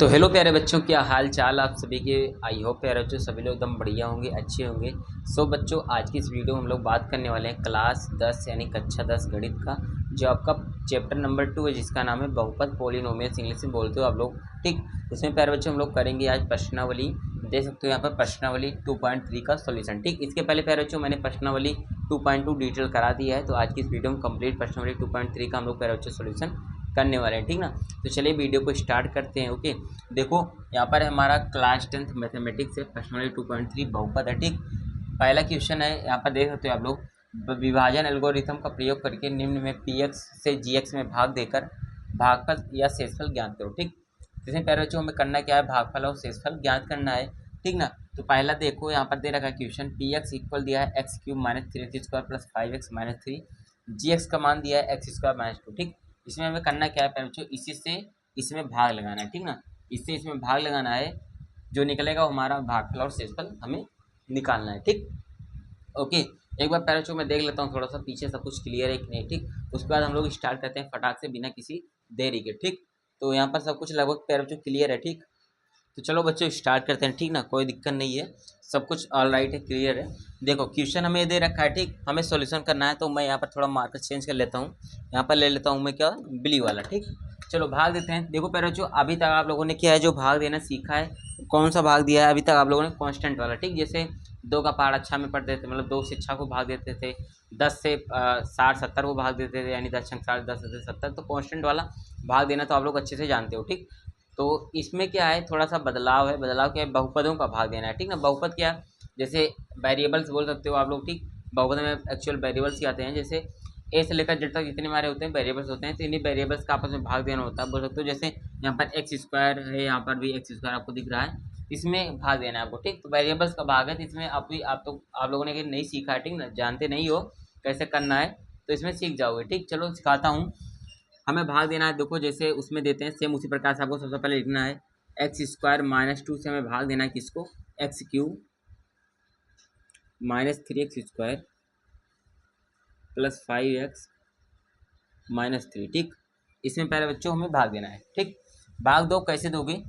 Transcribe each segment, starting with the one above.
तो हेलो प्यारे बच्चों, क्या हाल चाल आप सभी के। आई होप प्यारे बच्चों सभी लोग एकदम बढ़िया होंगे, अच्छे होंगे। सो बच्चों, आज की इस वीडियो में हम लोग बात करने वाले हैं क्लास 10 यानी कक्षा 10 गणित का, जो आपका चैप्टर नंबर 2 है, जिसका नाम है बहुपद पॉलिनोमियल्स, इंग्लिश में बोलते हो आप लोग। ठीक, इसमें प्यारे बच्चों हम लोग करेंगे आज प्रश्नावली। देख सकते हो यहाँ पर प्रश्नावली 2.3 का सॉल्यूशन। ठीक, इसके पहले प्यारे बच्चों मैंने प्रश्नावली 2.2 डिटेल करा दिया है, तो आज की इस वीडियो में कंप्लीट प्रश्नावली 2.3 का हम लोग प्यारे बच्चों सॉल्यूशन करने वाले हैं। ठीक ना, तो चलिए वीडियो को स्टार्ट करते हैं। ओके, देखो यहाँ पर हमारा क्लास 10th मैथमेटिक्स है, प्रश्नावली 2.3 बहुपद है। ठीक, पहला क्वेश्चन है, यहाँ पर देख सकते हो आप लोग। विभाजन एल्गोरिथम का प्रयोग करके निम्न में px से gx में भाग देकर भागफल या शेषफल ज्ञात करो। ठीक, इसमें पहले बच्चों हमें करना क्या है, भागफल और शेषफल ज्ञात करना है। ठीक ना, तो पहला देखो यहाँ पर दे रखा है क्वेश्चन, px इक्वल दिया है x cube minus 3x square plus 5x minus 3, gx का मान दिया है एक्स स्क्वायर माइनस 2। ठीक, इसमें हमें करना क्या है पहले बच्चों, इसी से इसमें भाग लगाना है। ठीक ना, इससे इसमें भाग लगाना है, जो निकलेगा वो हमारा भागफल और शेषफल हमें निकालना है। ठीक, ओके, एक बार पहले मैं देख लेता हूँ थोड़ा सा पीछे सब कुछ क्लियर है कि नहीं। ठीक, उसके बाद हम लोग स्टार्ट करते हैं फटाक से बिना किसी देरी के। ठीक, तो यहाँ पर सब कुछ लगभग पहले क्लियर है। ठीक, तो चलो बच्चों स्टार्ट करते हैं। ठीक ना, कोई दिक्कत नहीं है, सब कुछ ऑल राइट है, क्लियर है। देखो क्वेश्चन हमें दे रखा है, ठीक, हमें सॉल्यूशन करना है, तो मैं यहाँ पर थोड़ा मार्कर चेंज कर लेता हूँ। यहाँ पर ले लेता हूँ मैं क्या, ब्लू वाला। ठीक, चलो भाग देते हैं। देखो पहले जो अभी तक आप लोगों ने क्या है, जो भाग देना सीखा है, कौन सा भाग दिया है अभी तक आप लोगों ने, कांस्टेंट वाला। ठीक, जैसे 2 का पहाड़ अच्छा में पढ़ते थे, मतलब 2 से 6 को भाग देते थे, 10 से 60-70 को भाग देते थे, यानी 10 साढ़े 10 से 70, तो कांस्टेंट वाला भाग देना तो आप लोग अच्छे से जानते हो। ठीक, तो इसमें क्या है, थोड़ा सा बदलाव है। बदलाव क्या है, बहुपदों का भाग देना है। ठीक ना, बहुपद क्या, जैसे वेरिएबल्स बोल सकते हो आप लोग। ठीक, बहुपद में एक्चुअल वेरिएबल्स ही आते हैं, जैसे ए से लेकर जेड तक जितने हमारे होते हैं वेरिएबल्स होते हैं, तो इन्हीं वेरिएबल्स का आपस में भाग देना होता है, बोल सकते हो। जैसे यहाँ पर एक्स स्क्वायर है, यहाँ पर भी एक्स स्क्वायर आपको दिख रहा है, इसमें भाग देना है आपको। ठीक, तो वेरिएबल्स का भाग है, तो इसमें आप लोगों ने अगर नहीं सीखा है, ठीक ना, जानते नहीं हो कैसे करना है, तो इसमें सीख जाओगे। ठीक, चलो सिखाता हूँ। हमें भाग देना है, देखो जैसे उसमें देते हैं सेम उसी प्रकार से आपको सबसे पहले लिखना है एक्स स्क्वायर माइनस 2 से हमें भाग देना है किसको, x cube minus 3x square plus 5x minus 3। ठीक, इसमें पहले बच्चों हमें भाग देना है। ठीक, भाग दो कैसे दोगे,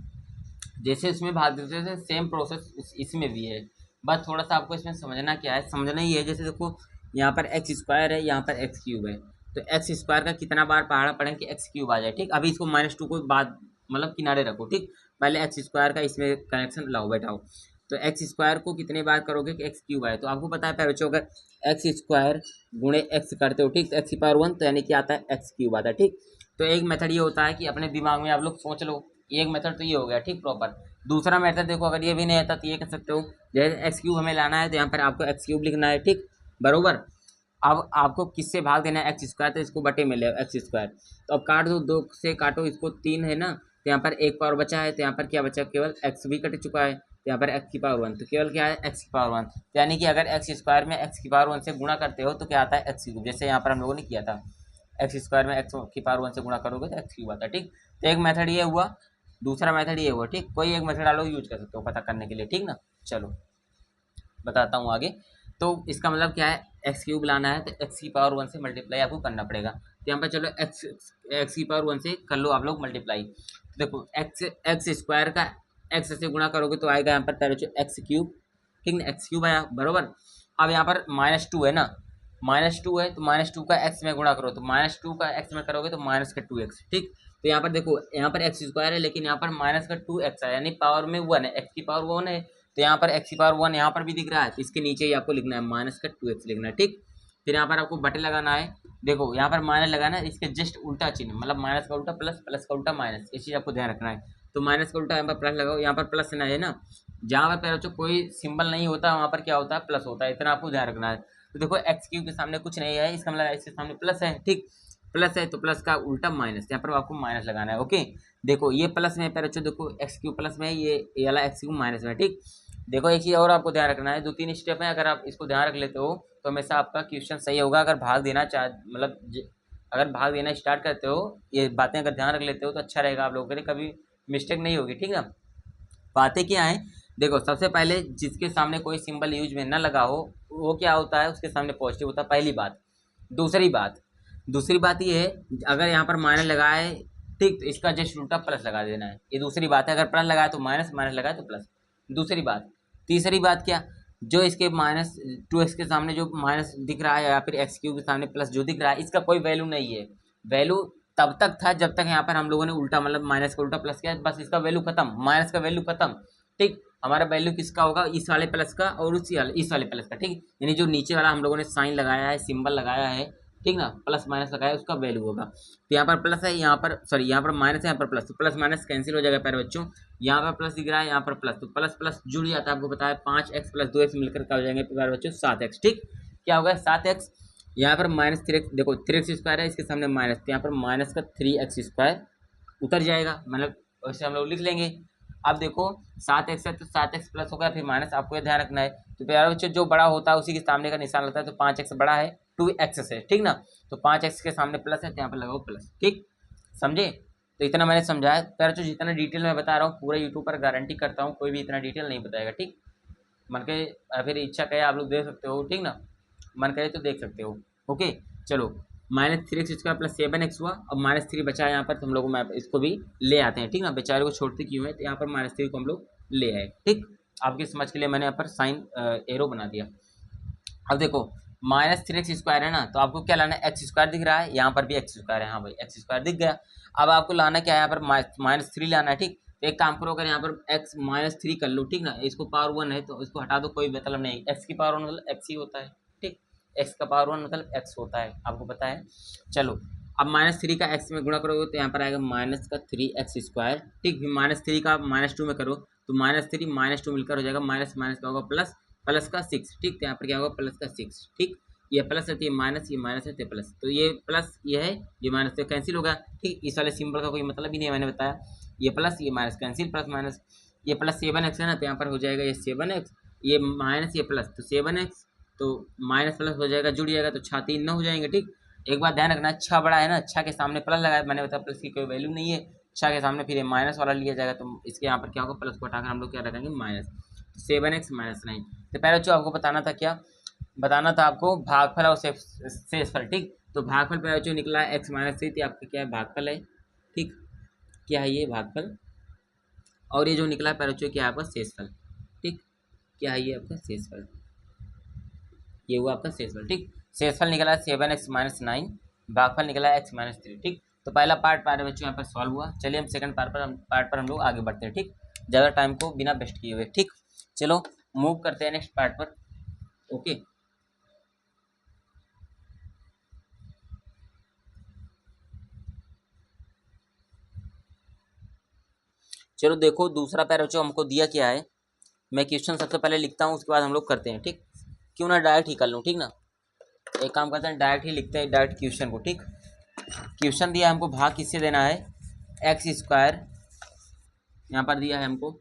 जैसे इसमें भाग देते थे सेम प्रोसेस इसमें भी है, बस थोड़ा सा आपको इसमें समझना क्या है, समझना ही है। जैसे देखो यहाँ पर एक्स स्क्वायर है, यहाँ पर एक्स क्यूब है, तो एक्स स्क्वायर का कितना बार पहाड़ा पड़े कि एक्स क्यूब आ जाए। ठीक, अभी इसको -2 को बाद मतलब किनारे रखो। ठीक, पहले एक्स स्क्वायर का इसमें कनेक्शन लाओ, बैठाओ, तो एक्स स्क्वायर को कितने बार करोगे कि एक्स क्यूब आए, तो आपको पता है पहले बच्चों, अगर एक्स स्क्वायर गुणे एक्स करते हो, ठीक, तो एक्स की पावर 1, तो यानी कि आता है एक्स क्यूब आता है। ठीक, तो एक मेथड ये होता है कि अपने दिमाग में आप लोग सोच लो, एक मेथड तो ये हो गया। ठीक, प्रॉपर। दूसरा मेथड देखो, अगर ये भी नहीं आता तो ये कर सकते हो, जैसे एक्स क्यूब हमें लाना है, तो यहाँ पर आपको एक्स क्यूब लिखना है। ठीक, बरोबर। अब आपको किससे भाग देना है, एक्स स्क्वायर, तो इसको बटे में ले एक्स स्क्वायर, तो अब काट दो, 2 से काटो इसको, 3 है ना, तो यहाँ पर एक पावर बचा है, तो यहाँ पर क्या बचा, केवल एक्स भी कट चुका है, तो यहाँ पर एक्स की पावर 1, तो केवल क्या है, एक्स की पावर 1, तो यानी कि अगर एक्स स्क्वायर में एक्स की पावर 1 से गुणा करते हो तो क्या आता है, एक्स क्यूब। जैसे यहाँ पर हम लोगों ने किया था, एक्स स्क्वायर में एक्स की पावर 1 से गुणा करोगे तो एक्स क्यूब आता है। ठीक, तो एक मेथड ये हुआ, दूसरा मेथड ये हुआ। ठीक, कोई एक मेथड आप लोग यूज कर सकते हो पता करने के लिए। ठीक ना, चलो बताता हूँ आगे। तो इसका मतलब क्या है, एक्स क्यूब लाना है, तो एक्स की पावर 1 से मल्टीप्लाई आपको करना पड़ेगा, तो यहाँ पर चलो एक्स की पावर 1 से कर लो आप लोग मल्टीप्लाई। देखो एक्स स्क्वायर का एक्स से गुणा करोगे तो आएगा यहाँ पर पहले एक्स क्यूब। ठीक ना, एक्स क्यूब आया, बरोबर। अब यहाँ पर -2 है ना, -2 है, तो -2 का एक्स में गुणा करो, तो -2 का एक्स में करोगे तो माइनस का 2x। ठीक, तो यहाँ पर देखो, यहाँ पर एक्स स्क्वायर है, लेकिन यहाँ पर माइनस का 2x है, यानी पावर में 1 है, एक्स की पावर 1 है, तो यहाँ पर एक्स की पावर 1 यहाँ पर भी दिख रहा है, तो इसके नीचे ही आपको लिखना है माइनस का 2x लिखना है। ठीक, फिर यहाँ पर आपको बटे लगाना है। देखो यहाँ पर माइनस लगाना है, इसके जस्ट उल्टा चिन्ह, मतलब माइनस का उल्टा प्लस, प्लस का उल्टा माइनस, ये चीज़ आपको ध्यान रखना है। तो माइनस का उल्टा यहाँ पर प्लस लगाओ, यहाँ पर प्लस ना है ना, जहाँ पर बच्चों कोई सिंबल नहीं होता वहाँ पर क्या होता है, प्लस होता है, इतना आपको ध्यान रखना है। तो देखो एक्स क्यूब के सामने कुछ नहीं है, इसका मतलब इसके सामने प्लस है। ठीक, प्लस है तो प्लस का उल्टा माइनस, यहाँ पर आपको माइनस लगाना है। ओके, देखो ये प्लस में है, बच्चों देखो एक्स क्यूब प्लस में है, ये वाला एक्स क्यूब माइनस में है। ठीक, देखो एक चीज़ और आपको ध्यान रखना है, 2-3 स्टेप है, अगर आप इसको ध्यान रख लेते हो तो हमेशा आपका क्वेश्चन सही होगा। अगर भाग देना अगर भाग देना स्टार्ट करते हो, ये बातें अगर ध्यान रख लेते हो तो अच्छा रहेगा आप लोगों के लिए, कभी मिस्टेक नहीं होगी। ठीक ना, बातें क्या है, देखो सबसे पहले जिसके सामने कोई सिंबल यूज में ना लगा हो वो क्या होता है, उसके सामने पॉजिटिव होता है, पहली बात। दूसरी बात ये है, अगर यहाँ पर माइनस लगा है ठीक। तो इसका जस्ट उल्टा प्लस लगा देना है, ये दूसरी बात है। अगर प्लस लगाया तो माइनस, माइनस लगाया तो प्लस, दूसरी बात। तीसरी बात क्या, जो इसके माइनस 2x के सामने जो माइनस दिख रहा है या फिर एक्स क्यूब के सामने प्लस जो दिख रहा है, इसका कोई वैल्यू नहीं है। वैल्यू तब तक था जब तक यहाँ पर हम लोगों ने उल्टा मतलब माइनस का उल्टा प्लस किया, बस इसका वैल्यू खत्म, माइनस का वैल्यू खत्म। ठीक, हमारा वैल्यू किसका होगा, इस वाले प्लस का और इस वाले प्लस का। ठीक, यानी जो नीचे वाला हम लोगों ने साइन लगाया है, सिंबल लगाया है, ठीक ना, प्लस माइनस लगाया, उसका वैल्यू होगा। तो यहाँ पर प्लस है, यहाँ पर सॉरी यहाँ पर माइनस है, यहाँ पर प्लस, तो प्लस माइनस कैंसिल हो जाएगा प्यारे बच्चों। यहाँ पर प्लस दिख रहा है, यहाँ पर प्लस, तो प्लस प्लस जुड़ जाता है। आपको पता है 5x प्लस 2x मिलकर क्या हो जाएंगे प्यारे बच्चों, 7x। ठीक, क्या होगा 7x। यहाँ पर माइनस 3x, देखो 3x स्क्वायर है, इसके सामने माइनस, तो यहाँ पर माइनस का 3x स्क्वायर उतर जाएगा, मतलब वैसे हम लोग लिख लेंगे। अब देखो 7x है तो 7x प्लस होगा, फिर माइनस, आपको ये ध्यान रखना है। तो प्यारे बच्चों जो बड़ा होता है उसी के सामने का निशान लगता है, तो 5x बड़ा है 2x से, ठीक ना, तो 5x के सामने प्लस है तो यहाँ पर लगाओ प्लस। ठीक, समझे। तो इतना मैंने समझाया प्यारे बच्चों, जितना डिटेल मैं बता रहा हूँ पूरा यूट्यूब पर गारंटी करता हूँ कोई भी इतना डिटेल नहीं बताएगा। ठीक, मन के फिर इच्छा कहे आप लोग देख सकते हो, ठीक ना, मन करे तो देख सकते हो। ओके, चलो minus 3x square plus 7x हुआ। अब माइनस 3 बचा है यहाँ पर, तो हम लोग इसको भी ले आते हैं, ठीक ना, बेचारे को छोड़ते क्यों है, तो यहाँ पर माइनस 3 को हम लोग ले आए। ठीक, आपकी समझ के लिए मैंने यहाँ पर साइन एरो बना दिया। अब देखो माइनस 3x स्क्वायर है ना, तो आपको क्या लाना है, एक्स स्क्वायर दिख रहा है, यहाँ पर भी एक्स स्क्वायर है, हाँ भाई एक्स स्क्वायर दिख गया। अब आपको लाना क्या है, यहाँ पर माइनस 3 लाना है। ठीक, तो एक काम करो, अगर यहाँ पर x माइनस 3 कर लो, ठीक ना, इसको पावर 1 है तो इसको हटा दो, कोई मतलब नहीं, x की पावर 1 मतलब x ही होता है। ठीक, x का पावर 1 मतलब x होता है, आपको पता है। चलो अब माइनस 3 का x में गुणा करोगे तो यहाँ पर आएगा माइनस का 3x स्क्वायर। ठीक, फिर माइनस 3 का माइनस 2 में करो तो माइनस 3 माइनस 2 मिलकर हो जाएगा माइनस, माइनस का होगा प्लस, प्लस का 6। ठीक, तो यहाँ पर क्या होगा प्लस का 6। ठीक, ये प्लस है तो ये माइनस, ये माइनस है तो प्लस, तो ये प्लस ये है, ये माइनस, तो कैंसिल होगा। ठीक, इस वाले सिंबल का कोई मतलब ही नहीं है, मैंने बताया, ये प्लस ये माइनस कैंसिल, प्लस माइनस, ये प्लस 7x है ना, तो यहाँ पर हो जाएगा ये 7x, ये माइनस ये प्लस, तो 7x, तो माइनस प्लस हो जाएगा, जुड़ जाएगा, तो 6 3 9 हो जाएंगे। ठीक, एक बात ध्यान रखना, 6 बड़ा है ना, 6 के सामने प्लस लगाया, मैंने बताया प्लस की कोई वैल्यू नहीं है, 6 के सामने फिर ये माइनस वाला लिया जाएगा, तो इसके यहाँ पर क्या होगा, प्लस को हटाकर हम लोग क्या रखेंगे माइनस, 7x माइनस 9। तो पहले जो आपको बताना था क्या, बताना था आपको भागफल और शेषफल। ठीक, तो भागफल पहले जो निकला है x माइनस 3, आपका क्या है भागफल है। ठीक, क्या है ये भागफल, और ये जो निकला है पहले जो क्या है आपका शेषफल। ठीक, क्या है ये आपका शेषफल, ये हुआ आपका शेषफल। ठीक, शेषफल निकला है 7x माइनस 9, भागफल निकला है x माइनस 3। ठीक, तो पहला पार्ट पारे बच्चों यहाँ पर सॉल्व हुआ। चलिए हम सेकंड पार्ट पर हम लोग आगे बढ़ते हैं। ठीक, ज़्यादा टाइम को बिना वेस्ट किए हुए। ठीक, चलो मूव करते हैं नेक्स्ट पार्ट पर। ओके, चलो देखो दूसरा पैरा जो हमको दिया क्या है, मैं क्वेश्चन सबसे पहले लिखता हूँ, उसके बाद हम लोग करते हैं। ठीक, क्यों ना डायरेक्ट ही कर लूँ, ठीक ना, एक काम करते हैं डायरेक्ट ही लिखते हैं डायरेक्ट क्वेश्चन को। ठीक, क्वेश्चन दिया हमको भाग किससे देना है, एक्स स्क्वायर, यहाँ पर दिया है हमको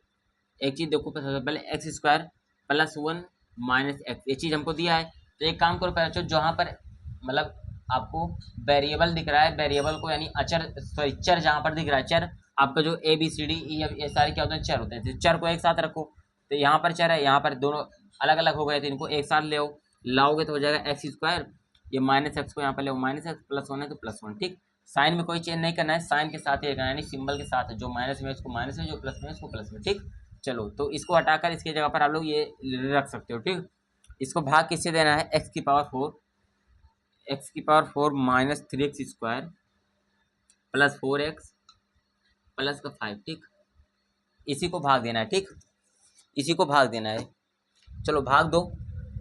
एक चीज़, देखो सबसे पहले x square plus 1 minus x, ये चीज़ हमको दिया है। तो एक काम करो पहले जहाँ पर मतलब आपको वेरिएबल दिख रहा है, वेरिएबल को यानी अचर सॉरी चर जहाँ पर दिख रहा है, चर आपका जो A B C D E ये सारे क्या होते हैं, चर होते हैं, तो चर को एक साथ रखो। तो यहाँ पर चर है, यहाँ पर दोनों अलग अलग हो गए, तो इनको एक साथ ले लाओगे तो हो जाएगा एक्स स्क्वायर, ये माइनस एक्स को यहाँ पर ले माइनस एक्स, प्लस 1 है तो प्लस 1। ठीक, साइन में कोई चेंज नहीं करना है, साइन के साथ ही रहना है, यानी सिंबल के साथ है, जो माइनस में उसको माइनस में, जो प्लस में उसको प्लस में। ठीक, चलो तो इसको हटाकर इसकी जगह पर आप लोग ये रख सकते हो। ठीक, इसको भाग किससे देना है, एक्स की पावर 4, एक्स की power 4 minus 3x square plus 4x plus का 5। ठीक, इसी को भाग देना है। ठीक, इसी को भाग देना है। चलो भाग दो।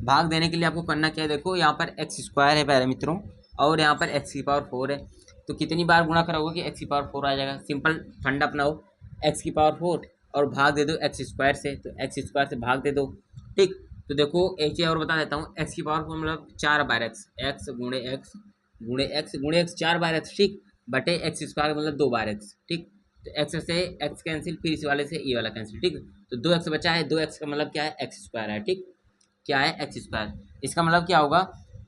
भाग देने के लिए आपको करना क्या है, देखो यहाँ पर एक्स स्क्वायर है प्यारे मित्रों, और यहाँ पर एक्स की पावर 4 है, तो कितनी बार गुणा करोगे कि एक्स की पावर 4 आ जाएगा। सिंपल फंडा अपनाओ, एक्स की पावर 4 और भाग दे दो एक्स स्क्वायर से, तो एक्स स्क्वायर से भाग दे दो। ठीक, तो देखो एक चीज़ और बता देता हूँ, एक्स की पावर 4 मतलब 4 बार एक्स, एक्स गुणे एक्स गुणे एक्स गुणे एक्स 4 बार एक्स। ठीक, बटे एक्स स्क्वायर मतलब 2 बार एक्स। ठीक, तो एक्स से एक्स कैंसिल, फिर इस वाले से ये वाला कैंसिल। ठीक, तो 2x बचा है, 2x का मतलब क्या है, एक्स स्क्वायर है। ठीक, क्या है एक्स स्क्वायर, इसका मतलब क्या होगा,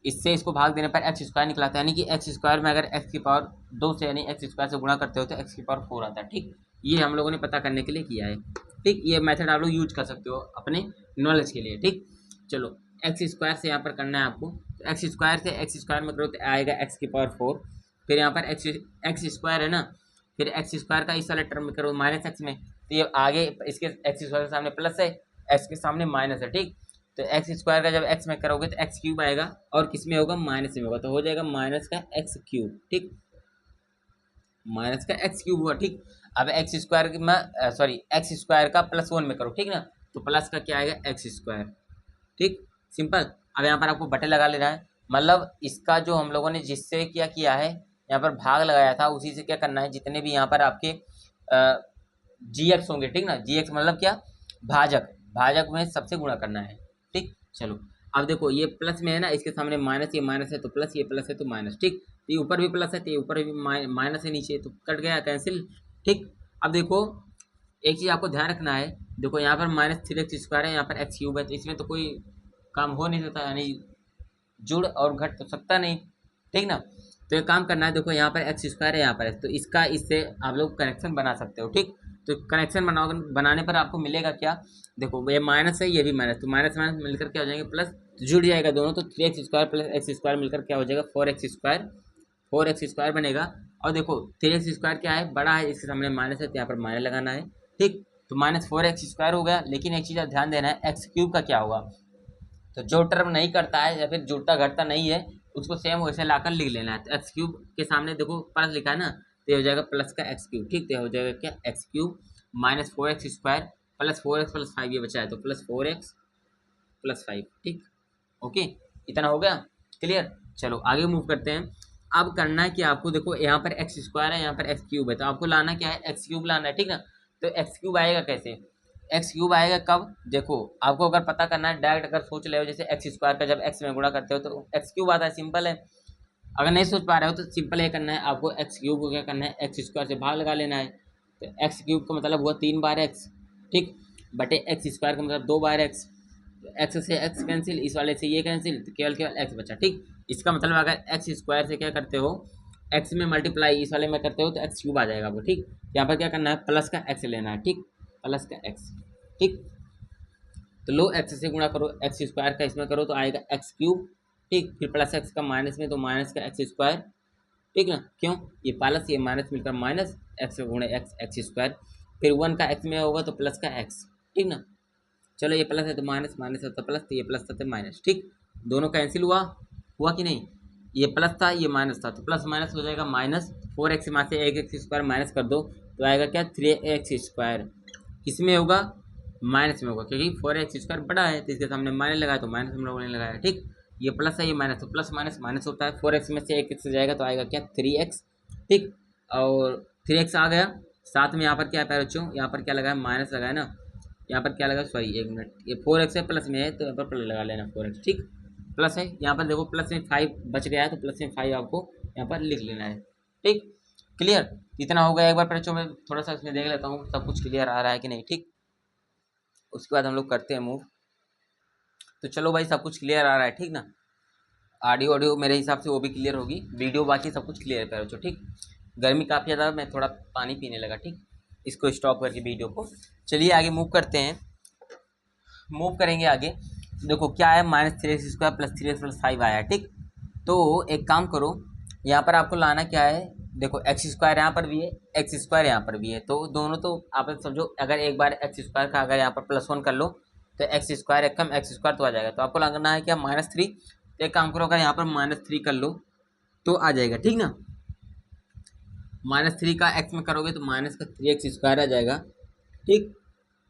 इससे इसको भाग देने पर एक्स स्क्वायर निकलाता है, यानी कि एक्स स्क्वायर में अगर एक्स की पावर 2 से यानी एक्स स्क्वायर से गुणा करते हो तो एक्स की पावर 4 आता है। ठीक, ये हम लोगों ने पता करने के लिए किया है। ठीक, ये मेथड आप लोग यूज कर सकते हो अपने नॉलेज के लिए। ठीक, चलो एक्स स्क्वायर से यहाँ पर करना है आपको, तो एक्स स्क्वायर से एक्स स्क्वायर में करो तो आएगा एक्स की पावर 4, फिर यहाँ पर एक्स स्क्वायर है ना, फिर एक्स स्क्वायर का इस वाले टर्म में करो माइनस एक्स में, तो ये आगे इसके एक्स स्क्वायर के सामने प्लस है, एक्स के सामने माइनस है, ठीक। तो एक्स स्क्वायर का जब एक्स में करोगे तो एक्स क्यूब आएगा, और किस में होगा, माइनस में होगा, तो हो जाएगा माइनस का एक्स क्यूब, ठीक, माइनस का एक्स क्यूब हुआ, ठीक। अब एक्स स्क्वायर में सॉरी एक्स स्क्वायर का प्लस 1 में करो, ठीक ना, तो प्लस का क्या आएगा, एक्स स्क्वायर, ठीक, सिंपल। अब यहाँ पर आपको बटन लगा लेना है, मतलब इसका जो हम लोगों ने जिससे क्या किया है, यहाँ पर भाग लगाया था, उसी से क्या करना है, जितने भी यहाँ पर आपके जी एक्स होंगे, ठीक ना, जी एक्स मतलब क्या, भाजक, भाजक में सबसे गुणा करना है, ठीक। चलो अब देखो ये प्लस में है ना, इसके सामने माइनस, ये माइनस है तो प्लस, ये प्लस है तो माइनस, ठीक। तो ये ऊपर भी प्लस है तो ये ऊपर भी माइनस है, नीचे तो कट गया, कैंसिल, ठीक। अब देखो एक चीज़ आपको ध्यान रखना है, देखो यहाँ पर -3x² है, यहाँ पर x क्यूब है, तो इसमें तो कोई काम हो नहीं सकता, यानी जुड़ और घट तो सकता नहीं, ठीक ना। तो ये काम करना है, देखो यहाँ पर x² है, यहाँ पर है, तो इसका इससे आप लोग कनेक्शन बना सकते हो, ठीक। तो कनेक्शन बनाने पर आपको मिलेगा क्या, देखो ये माइनस है, ये भी माइनस, तो माइनस माइनस मिलकर क्या हो जाएंगे, प्लस, जुड़ जाएगा दोनों, तो 3x² प्लस x² मिलकर क्या हो जाएगा, 4x² बनेगा। और देखो 3x² क्या है, बड़ा है, इसके सामने माइनस है, तो यहाँ पर माइनस लगाना है, ठीक। तो -4x² हो गया, लेकिन एक चीज़ ध्यान देना है, एक्स क्यूब का क्या होगा, तो जो टर्म नहीं करता है या फिर जुड़ता घटता नहीं है, उसको सेम वैसे लाकर लिख लेना है। तो एक्स क्यूब के सामने देखो प्लस लिखा है ना, तो ये हो जाएगा प्लस का एक्स क्यूब, ठीक। तो हो जाएगा क्या, x cube -4x² plus 4x plus 5 ये बचा है, तो प्लस 4x प्लस 5, ठीक, ओके, इतना हो गया, क्लियर। चलो आगे मूव करते हैं। अब करना है कि आपको देखो यहाँ पर x² है, यहाँ पर एक्स क्यूब है, तो आपको लाना क्या है, एक्स क्यूब लाना है, ठीक ना। तो एक्स क्यूब आएगा कैसे, एक्स क्यूब आएगा कब, देखो आपको अगर पता करना है, डायरेक्ट अगर सोच ले हो, जैसे x² का जब x में गुणा करते हो तो एक्स क्यूब आता है, सिंपल है। अगर नहीं सोच पा रहे हो तो सिंपल ये करना है, आपको एक्स क्यूब को क्या करना है, x² से भाग लगा लेना है, तो एक्स क्यूब का मतलब हुआ 3 बार x, ठीक, बटे x² का मतलब 2 बार x, एक्स से एक्स कैंसिल, इस वाले से ये कैंसिल, तो केवल केवल एक्स बचा, ठीक। इसका मतलब अगर x² से क्या करते हो, एक्स में मल्टीप्लाई इस वाले में करते हो तो एक्स क्यूब आ जाएगा आपको, ठीक। यहाँ पर क्या करना है, प्लस का एक्स लेना है, ठीक, प्लस का एक्स, ठीक। तो लो एक्स से गुणा करो, x² का इसमें करो तो आएगा एक्स क्यूब, ठीक, फिर प्लस एक्स का माइनस में तो माइनस का x², ठीक ना, क्यों, ये प्लस ये माइनस मिलकर माइनस, एक्स गुणे एक्स, x², फिर 1 का x में होगा तो प्लस का x, ठीक ना। चलो ये प्लस है तो माइनस, माइनस है तो प्लस, तो ये प्लस था तो माइनस, ठीक, दोनों कैंसिल हुआ, हुआ कि नहीं, ये प्लस था ये माइनस था, तो प्लस माइनस हो जाएगा माइनस, 4x में से 1x² माइनस कर दो तो आएगा क्या, 3x², किस में होगा, माइनस में होगा, क्योंकि 4x² बड़ा है तो इसके सामने माइनस लगाया तो माइनस हम लोगों ने लगाया, ठीक। ये प्लस है ये माइनस, तो प्लस माइनस माइनस होता है, 4x में से 1x जाएगा तो आएगा क्या, 3x, ठीक, और 3x आ गया, साथ में यहाँ पर क्या है बच्चों, यहाँ पर क्या लगा है, माइनस लगाया ना, यहाँ पर क्या लगा, सॉरी एक मिनट, ये 4x है, प्लस में है तो यहाँ पर प्लस लगा लेना 4x, ठीक, प्लस है, यहाँ पर देखो प्लस में 5 बच गया है तो प्लस में 5 आपको यहाँ पर लिख लेना है, ठीक, क्लियर। इतना हो गया, एक बार बच्चों में थोड़ा सा इसमें देख लेता हूँ सब कुछ क्लियर आ रहा है कि नहीं, ठीक। उसके बाद हम लोग करते हैं मूव। तो चलो भाई सब कुछ क्लियर आ रहा है, ठीक ना, ऑडियो मेरे हिसाब से वो भी क्लियर होगी, वीडियो बाकी सब कुछ क्लियर करो, ठीक। गर्मी काफ़ी ज़्यादा, मैं थोड़ा पानी पीने लगा, ठीक, इसको स्टॉप करके वीडियो को। चलिए आगे मूव करते हैं, मूव करेंगे आगे। देखो क्या है, -3x² प्लस 3x प्लस 5 आया, ठीक। तो एक काम करो, यहाँ पर आपको लाना क्या है, देखो x² यहाँ पर भी है, x² यहाँ पर भी है, तो दोनों तो आप समझो, अगर एक बार x² का अगर यहाँ पर +1 कर लो तो x² एक कम x² तो आ जाएगा, तो आपको लगाना है क्या, -3, तो एक काम करो, अगर यहाँ पर -3 कर लो तो आ जाएगा, ठीक ना, -3 का x में करोगे तो माइनस का 3x² आ जाएगा, ठीक।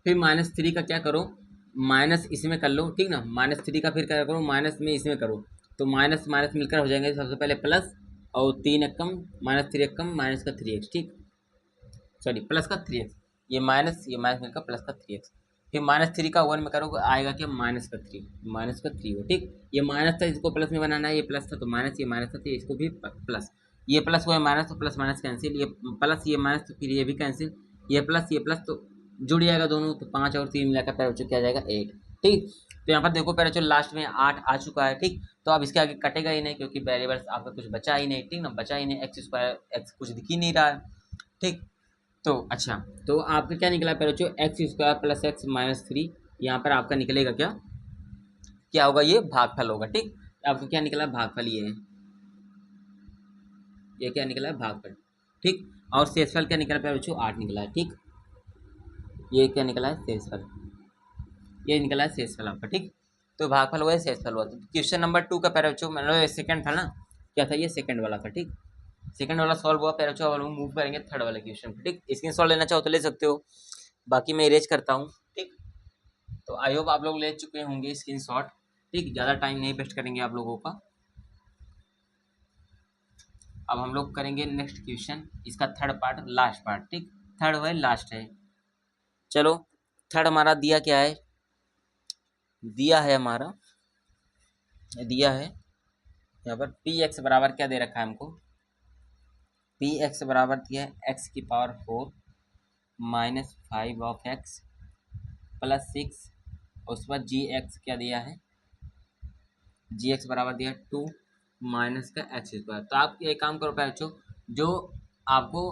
फिर -3 का क्या करो, माइनस इसमें कर लो, ठीक ना, -3 का फिर क्या करो, माइनस में इसमें करो, तो माइनस माइनस मिलकर हो जाएंगे, सबसे पहले प्लस, और 3 एकम -3 एकम माइनस का 3x, ठीक, सॉरी प्लस का 3x, ये माइनस मिलकर प्लस का 3x, फिर -3 का 1 में करोगे आएगा क्या, माइनस का 3 हो, ठीक। ये माइनस था इसको प्लस में बनाना है, ये प्लस था तो माइनस, ये माइनस था तो इसको भी प्लस, ये प्लस हुआ माइनस तो प्लस माइनस कैंसिल, ये प्लस ये माइनस तो फिर ये भी कैंसिल, ये प्लस तो जुड़ जाएगा दोनों, तो 5 और 3 मिलाकर पैर बच्चों क्या जाएगा, 8, ठीक। तो यहाँ पर देखो पैर बच्चों लास्ट में 8 आ चुका है, ठीक। तो अब इसके आगे कटेगा ही नहीं, क्योंकि वेरिएबल्स आपका कुछ बचा ही नहीं, ठीक ना, बचा ही नहीं, x² x कुछ दिख ही नहीं रहा है, ठीक। तो अच्छा, तो आपका क्या निकला पैर बच्चों, x² प्लस x माइनस 3, यहाँ पर आपका निकलेगा क्या, क्या होगा, ये भागफल होगा, ठीक। आपका क्या निकला, भागफल, ये क्या निकला है, भागफल, ठीक। और शेषफल क्या निकला प्यारे बच्चों, 8 निकला है। ठीक, ये क्या निकला है, शेषफल, ये निकला है शेषफल आपका। ठीक, तो भागफल हुआ है, शेषफल हुआ। तो क्वेश्चन नंबर 2 का प्यारे बच्चों, मतलब सेकंड था ना, क्या था ये, सेकंड वाला था। ठीक, सेकंड वाला सॉल्व हुआ प्यारे बच्चों। अब हम मूव करेंगे थर्ड वाले क्वेश्चन पे। ठीक, स्क्रीन शॉट लेना चाहो तो ले सकते हो, बाकी मैं इरेज करता हूँ। ठीक, तो आई होप आप लोग ले चुके होंगे स्क्रीन शॉट। ठीक, ज़्यादा टाइम नहीं वेस्ट करेंगे आप लोगों का। अब हम लोग करेंगे नेक्स्ट क्वेश्चन, इसका थर्ड पार्ट, लास्ट पार्ट। ठीक, थर्ड है, लास्ट है। चलो, थर्ड हमारा दिया क्या है, दिया है हमारा, दिया है यहाँ पर पी एक्स बराबर क्या दे रखा है हमको, पी एक्स बराबर दिया है एक्स की power 4 minus 5 of x plus 6, और उसके बाद जी एक्स क्या दिया है, जी एक्स बराबर दिया है 2 माइनस का एक्स स्क्वायर। तो आप एक काम करो बच्चों, जो आपको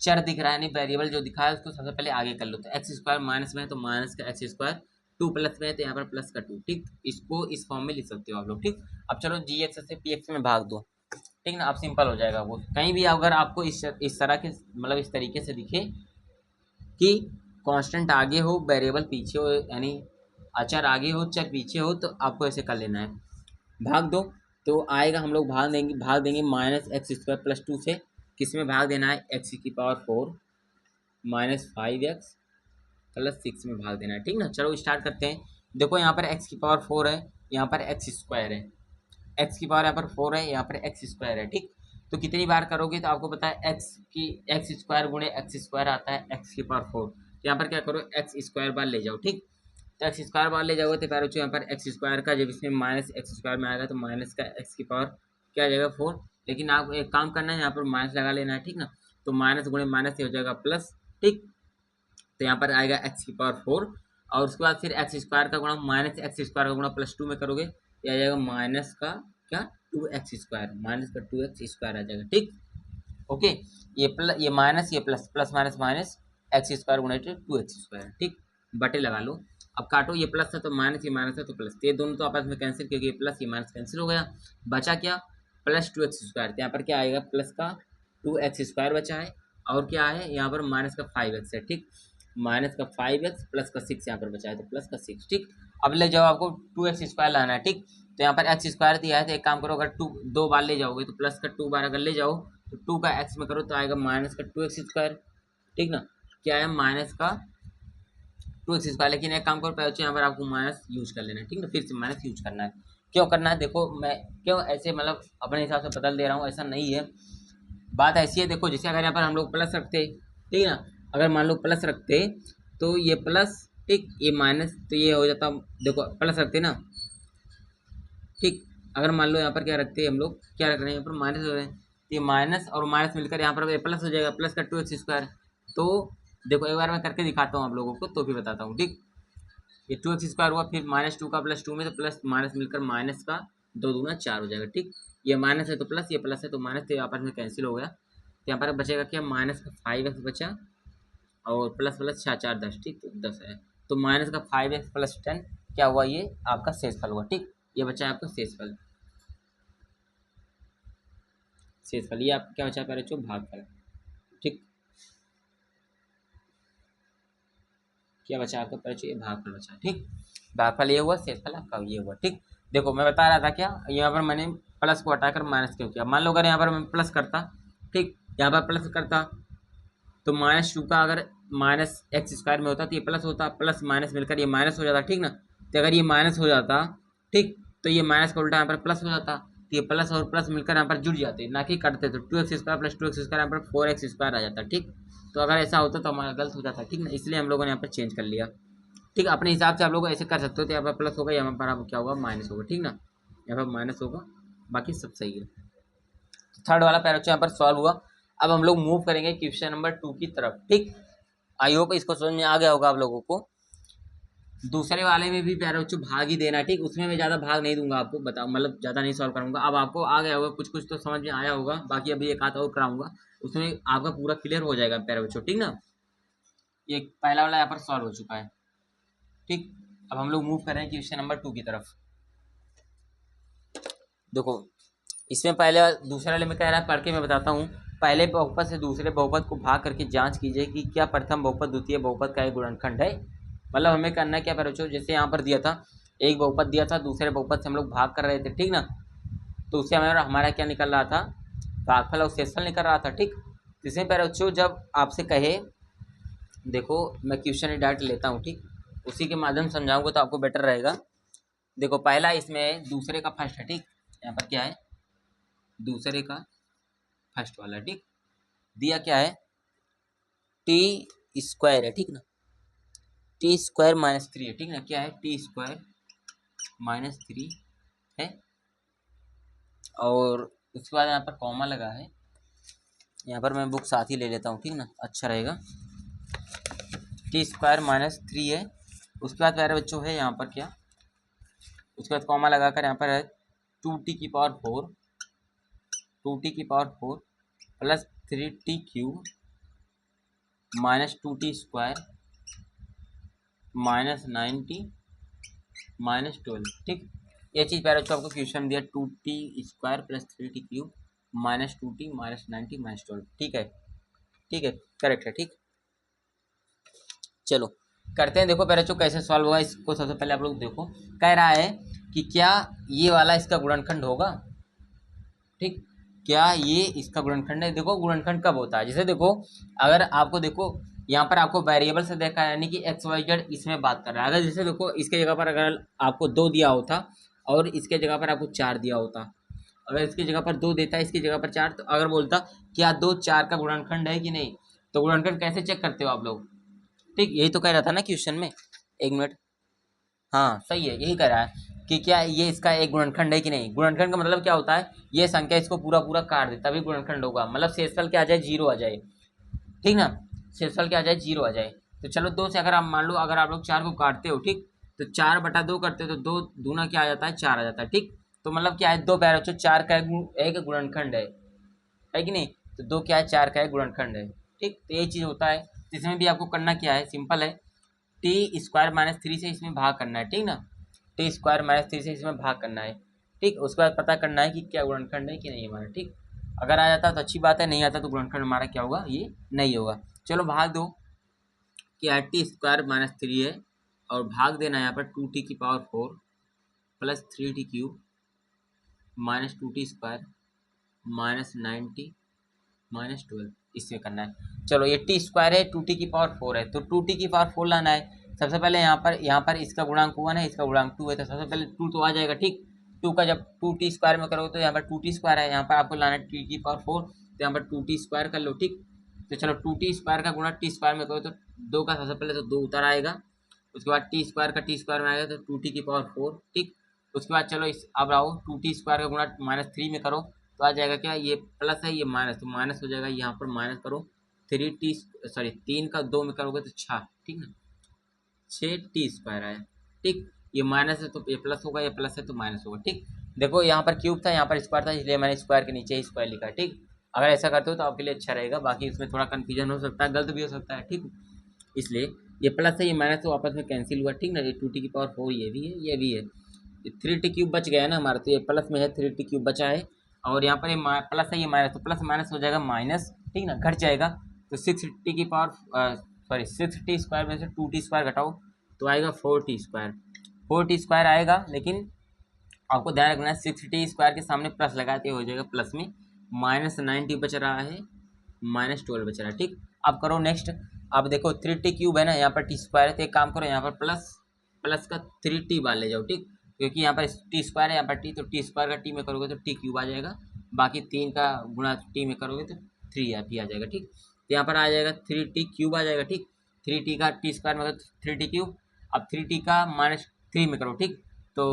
चर दिख रहा है, यानी वेरिएबल जो दिखा है, उसको सबसे पहले आगे कर लो। तो एक्स स्क्वायर माइनस में है तो माइनस का एक्स स्क्वायर, 2 प्लस में है तो यहाँ पर प्लस का 2। ठीक, इसको इस फॉर्म में लिख सकते हो आप लोग। ठीक, अब चलो जी एक्स से पी एक्स में भाग दो। ठीक ना, अब सिंपल हो जाएगा वो। कहीं भी अगर आपको इस तरह के, मतलब इस तरीके से दिखे कि कांस्टेंट आगे हो, वेरिएबल पीछे हो, यानी अचर आगे हो, चर पीछे हो, तो आपको ऐसे कर लेना है, भाग दो। तो आएगा, हम लोग भाग देंगे माइनस एक्स स्क्वायर प्लस 2 से, किस में भाग देना है, एक्स की पावर 4 माइनस 5 एक्स प्लस 6 में भाग देना है। ठीक ना, चलो स्टार्ट करते हैं। देखो यहाँ पर एक्स की पावर 4 है, यहाँ पर एक्स स्क्वायर है, एक्स की पावर यहाँ पर 4 है, यहाँ पर एक्स स्क्वायर है। ठीक, तो कितनी बार करोगे तो आपको पता है एक्स स्क्वायर गुणे एक्स स्क्वायर आता है एक्स की पावर 4। तो यहाँ पर क्या करो, एक्स स्क्वायर बार ले जाओ। ठीक, तो एक्स स्क्वायर बार ले जाओगे तो प्यारे बच्चों यहाँ पर एक्स स्क्वायर का, जब इसमें माइनस एक्स स्क्वायर में आएगा तो माइनस का एक्स की पावर क्या आ जाएगा 4। लेकिन आप एक काम करना है, यहाँ पर माइनस लगा लेना है। ठीक ना, तो माइनस गुणे माइनस ही हो जाएगा प्लस। ठीक, तो यहाँ पर आएगा एक्स की पावर 4, और उसके बाद फिर एक्स स्क्वायर का गुणा माइनस एक्स स्क्वायर का गुणा प्लस 2 में करोगे, ये आ जाएगा माइनस का क्या, 2x स्क्वायर, माइनस का 2x स्क्वायर आ जाएगा। ठीक, ओके, ये माइनस, ये plus, plus minus minus, x square गुणा 2x स्क्वायर। ठीक, बटे लगा लो। अब काटो, ये प्लस था तो माइनस, ये माइनस है तो प्लस, ये दोनों तो आपस में कैंसिल, क्योंकि ये प्लस ये माइनस कैंसिल हो गया, बचा क्या, प्लस 2x स्क्वायर। तो यहाँ पर क्या आएगा, प्लस का 2x स्क्वायर बचा है, और क्या है यहाँ पर माइनस का 5x है। ठीक, माइनस का 5x प्लस का 6 यहाँ पर बचा है, तो प्लस का 6। ठीक, अब ले जाओ, आपको 2x स्क्वायर लाना है। ठीक, तो यहाँ पर एक्स स्क्वायर दिया है, तो एक काम करो, अगर 2 बार ले जाओगे तो प्लस का 2 बार अगर ले जाओ तो 2 का एक्स में करो तो आएगा माइनस का 2x स्क्वायर। ठीक ना, क्या है, माइनस का 2x स्क्वायर। लेकिन एक काम करो पहले, यहाँ पर आपको माइनस यूज कर लेना है। ठीक ना, फिर से माइनस यूज करना है। क्यों करना है, देखो मैं क्यों ऐसे मतलब अपने हिसाब से बदल दे रहा हूँ, ऐसा नहीं है, बात ऐसी है। देखो जैसे अगर यहाँ पर हम लोग प्लस रखते, ठीक है ना, अगर मान लो प्लस रखते तो ये प्लस, ठीक, ये माइनस, तो ये हो जाता, देखो प्लस रखते ना। ठीक, अगर मान लो यहाँ पर क्या रखते हैं हम लोग, क्या रख रहे हैं यहाँ पर माइनस हो रहे हैं, तो ये माइनस और माइनस मिलकर यहाँ पर प्लस हो जाएगा, प्लस का 2x स्क्वायर। तो देखो एक बार मैं करके दिखाता हूँ आप लोगों को, तो भी बताता हूँ। ठीक, ये 2x स्क्वायर हुआ, फिर माइनस 2 का प्लस 2 में, तो प्लस माइनस मिलकर माइनस का 2 दूना 4 हो जाएगा। ठीक, ये माइनस है तो प्लस, ये प्लस है तो माइनस, तो आपस में कैंसिल हो गया। तो यहाँ पर बचेगा क्या, माइनस का 5x बचा, और प्लस प्लस 4 4 10। ठीक, तो 10 है, तो माइनस का 5x प्लस 10 क्या हुआ, ये आपका शेषफल हुआ। ठीक, ये बचा है आपका शेषफल, शेषफल, ये आपका क्या बचा पहले, भागफल। ठीक, क्या बचा आपका पहले, ये भागफल बचा। ठीक, भागफल ये हुआ, शेषफल आपका ये हुआ। ठीक, देखो मैं बता रहा था क्या, यहाँ पर मैंने प्लस को हटाकर माइनस क्यों किया, मान लो अगर यहाँ पर मैं प्लस करता, ठीक, यहाँ पर प्लस करता तो माइनस 2 का अगर माइनस एक्स स्क्वायर में होता तो ये प्लस होता, प्लस माइनस मिलकर ये माइनस हो जाता। ठीक ना, तो अगर ये माइनस हो जाता, ठीक, तो ये माइनस का उल्टा यहाँ पर प्लस हो जाता, तो ये प्लस और प्लस मिलकर यहाँ पर जुड़ जाते, ना कि कटते, तो 2x square plus 2x square यहाँ पर 4x स्क्वायर आ जाता। ठीक, तो अगर ऐसा होता तो हमारा गलत हो जाता। ठीक ना, इसलिए हम लोगों ने यहाँ पर चेंज कर लिया। ठीक, अपने हिसाब से आप लोग ऐसे कर सकते हो, तो यहाँ पर प्लस होगा, यहाँ पर आप क्या होगा, माइनस होगा। ठीक ना, यहाँ पर माइनस होगा, बाकी सब सही है। थर्ड वाला पैरा यहाँ पर सॉल्व हुआ। अब हम लोग मूव करेंगे क्वेश्चन नंबर 2 की तरफ। ठीक, आई होप इसको समझ में आ गया होगा आप लोगों को। दूसरे वाले में भी प्यारे बच्चों भाग ही देना। ठीक, उसमें मैं ज़्यादा भाग नहीं दूंगा आपको, बताओ मतलब ज़्यादा नहीं सॉल्व करूंगा। अब आपको आ गया होगा, कुछ कुछ तो समझ में आया होगा, बाकी अभी एक आधा और कराऊंगा, उसमें आपका पूरा क्लियर हो जाएगा प्यारे बच्चों। ठीक ना, ये पहला वाला यहाँ पर सॉल्व हो चुका है। ठीक, अब हम लोग मूव कर रहे हैं क्वेश्चन नंबर 2 की तरफ। देखो इसमें पहले दूसरे वाले में कह रहा है, पढ़ के मैं बताता हूँ। पहले बहुपद से दूसरे बहुपद को भाग करके जांच कीजिए कि क्या प्रथम बहुपद द्वितीय बहुपद का एक गुणनखंड है। मतलब हमें करना क्या बच्चों, जैसे यहाँ पर दिया था एक बहुपद दिया था, दूसरे बहुपद से हम लोग भाग कर रहे थे, ठीक ना, तो उससे हमारा क्या निकल रहा था, भागफल और शेषफल निकल रहा था, ठीक। इसमें बच्चों जब आपसे कहे, देखो मैं क्वेश्चन डायरेक्ट लेता हूँ, ठीक, उसी के माध्यम से समझाऊंगा तो आपको बेटर रहेगा। देखो पहला इसमें दूसरे का फर्स्ट है, ठीक, यहाँ पर क्या है, दूसरे का फर्स्ट वाला, ठीक, दिया क्या है, टी स्क्वायर है, ठीक ना, टी स्क्वायर माइनस 3 है, ठीक ना, क्या है, टी स्क्वायर माइनस 3 है, और उसके बाद यहाँ पर कॉमा लगा है, यहाँ पर मैं बुक साथ ही ले लेता हूँ, ठीक ना, अच्छा रहेगा। टी स्क्वायर माइनस 3 है, उसके बाद मेरे बच्चों है यहाँ पर क्या, उसके बाद कॉमा लगाकर यहाँ पर है 2t की पावर 4, 2t की power 4 plus 3t cube minus 2t square minus 9t minus 12, ठीक। ये चीज़ पहले बच्चों आपको क्वेश्चन दिया 2t square plus 3t cube minus 2t minus 9t minus 12, ठीक है, ठीक है, करेक्ट है, ठीक। चलो करते हैं, देखो पहले बच्चों कैसे सॉल्व होगा इसको। सबसे पहले आप लोग देखो, कह रहा है कि क्या ये वाला इसका गुणनखंड होगा, ठीक, क्या ये इसका गुणनखंड है। देखो गुणनखंड कब होता है, जैसे देखो अगर आपको देखो यहाँ पर आपको वेरिएबल से देखा है, यानी कि एक्स वाई जेड इसमें बात कर रहा है। अगर जैसे देखो इसके जगह पर अगर आपको 2 दिया होता और इसके जगह पर आपको 4 दिया होता, अगर इसकी जगह पर 2 देता है, इसकी जगह पर 4, तो अगर बोलता क्या 2 4 का गुणनखंड है कि नहीं, तो गुणनखंड कैसे चेक करते हो आप लोग, ठीक, यही तो कह रहा था ना क्वेश्चन में, एक मिनट, हाँ सही है, यही कह रहा है कि क्या ये इसका एक गुणनखंड है कि नहीं। गुणनखंड का मतलब क्या होता है, ये संख्या इसको पूरा पूरा काट दे तभी गुणनखंड होगा, मतलब शेषफल क्या आ जाए, 0 आ जाए, ठीक ना, शेषफल क्या आ जाए, 0 आ जाए। तो चलो 2 से अगर आप मान लो अगर आप लोग 4 को काटते हो, ठीक, तो 4/2 करते हो तो 2 दूना क्या आ जाता है, 4 आ जाता है, ठीक। तो मतलब क्या है, 2 प्यारे बच्चों 4 का एक गुणनखंड है कि नहीं, तो 2 क्या है, 4 का एक गुणनखंड है, ठीक। तो ये चीज़ होता है, इसमें भी आपको करना क्या है, सिंपल है, टी स्क्वायर माइनस 3 से इसमें भाग करना है, ठीक ना, टी स्क्वायर माइनस 3 से इसमें भाग करना है, ठीक। उसके बाद पता करना है कि क्या गुणनखंड है कि नहीं हमारा, ठीक। अगर आ जाता तो अच्छी बात है, नहीं आता तो गुणनखंड हमारा क्या होगा, ये नहीं होगा। चलो भाग दो, कि टी स्क्वायर माइनस 3 है, और भाग देना यहाँ पर 2t की power 4 plus 3t cube minus 2t square minus 9t minus 12, इससे करना है। चलो ये टी स्क्वायर है, 2t की पावर 4 है, तो 2t की पावर 4 लाना है। सबसे पहले यहाँ पर इसका गुणांक 1 है, इसका गुणांक 2 है, तो सबसे पहले 2 तो आ जाएगा, ठीक। 2 का जब 2t स्क्वायर में करोगे तो यहाँ पर 2t स्क्वायर है, यहाँ पर आपको लाना है t की पावर 4, तो यहाँ पर 2t स्क्वायर कर लो, ठीक। तो चलो 2t स्क्वायर का गुणा टी स्क्वायर में करो तो 2 का सबसे पहले तो 2 उतर आएगा, उसके बाद टी स्क्वायर का टी स्क्वायर में आएगा तो 2t की पावर 4, ठीक। उसके बाद चलो इस अब आओ 2t स्क्वायर का गुणा -3 में करो तो आ जाएगा क्या, ये प्लस है ये माइनस, तो माइनस हो जाएगा, यहाँ पर माइनस करो 3t, सॉरी 3 का 2 में करोगे तो 6, ठीक ना, 6t स्क्वायर आया, ठीक। ये माइनस है तो ये प्लस होगा, ये प्लस है तो माइनस होगा, ठीक। देखो यहाँ पर क्यूब था, यहाँ पर स्क्वायर था, इसलिए मैंने स्क्वायर के नीचे ही स्क्वायर लिखा है, ठीक। अगर ऐसा करते हो तो आपके लिए अच्छा रहेगा, बाकी इसमें थोड़ा कन्फ्यूजन हो सकता है, गलत भी हो सकता है, ठीक। इसलिए ये प्लस है ये माइनस तो आपस में कैंसिल हुआ, ठीक ना, ये 2t की पावर 4 ये भी है, ये भी है, 3t क्यूब बच गया है ना हमारा, तो ये प्लस में है, 3t क्यूब बचा है, और यहाँ पर ये प्लस है ये माइनस, तो प्लस माइनस हो जाएगा माइनस, ठीक ना, घट जाएगा, तो 6t की पावर सॉरी 6t स्क्वायर में से 2t स्क्वायर घटाओ तो आएगा 4t स्क्वायर, 4t स्क्वायर आएगा, लेकिन आपको ध्यान रखना है 6t स्क्वायर के सामने प्लस लगाते हो जाएगा प्लस में, -9t बच रहा है, -12 बच रहा है, ठीक। अब करो नेक्स्ट, अब देखो 3t क्यूब है ना, यहाँ पर t स्क्वायर है, तो एक काम करो यहाँ पर प्लस का 3t बाल ले जाओ, ठीक, क्योंकि यहाँ पर टी स्क्वायर है, यहाँ पर टी, तो टी स्क्वायर का टी में करोगे तो टी क्यूब आ जाएगा, बाकी 3 का गुणा टी में करोगे तो 3 टी आ जाएगा, ठीक। तो यहाँ पर आ जाएगा 3t क्यूब आ जाएगा, ठीक, 3t का टी स्क्वायर में 3t क्यूब, अब 3t का -3 में करो, ठीक, तो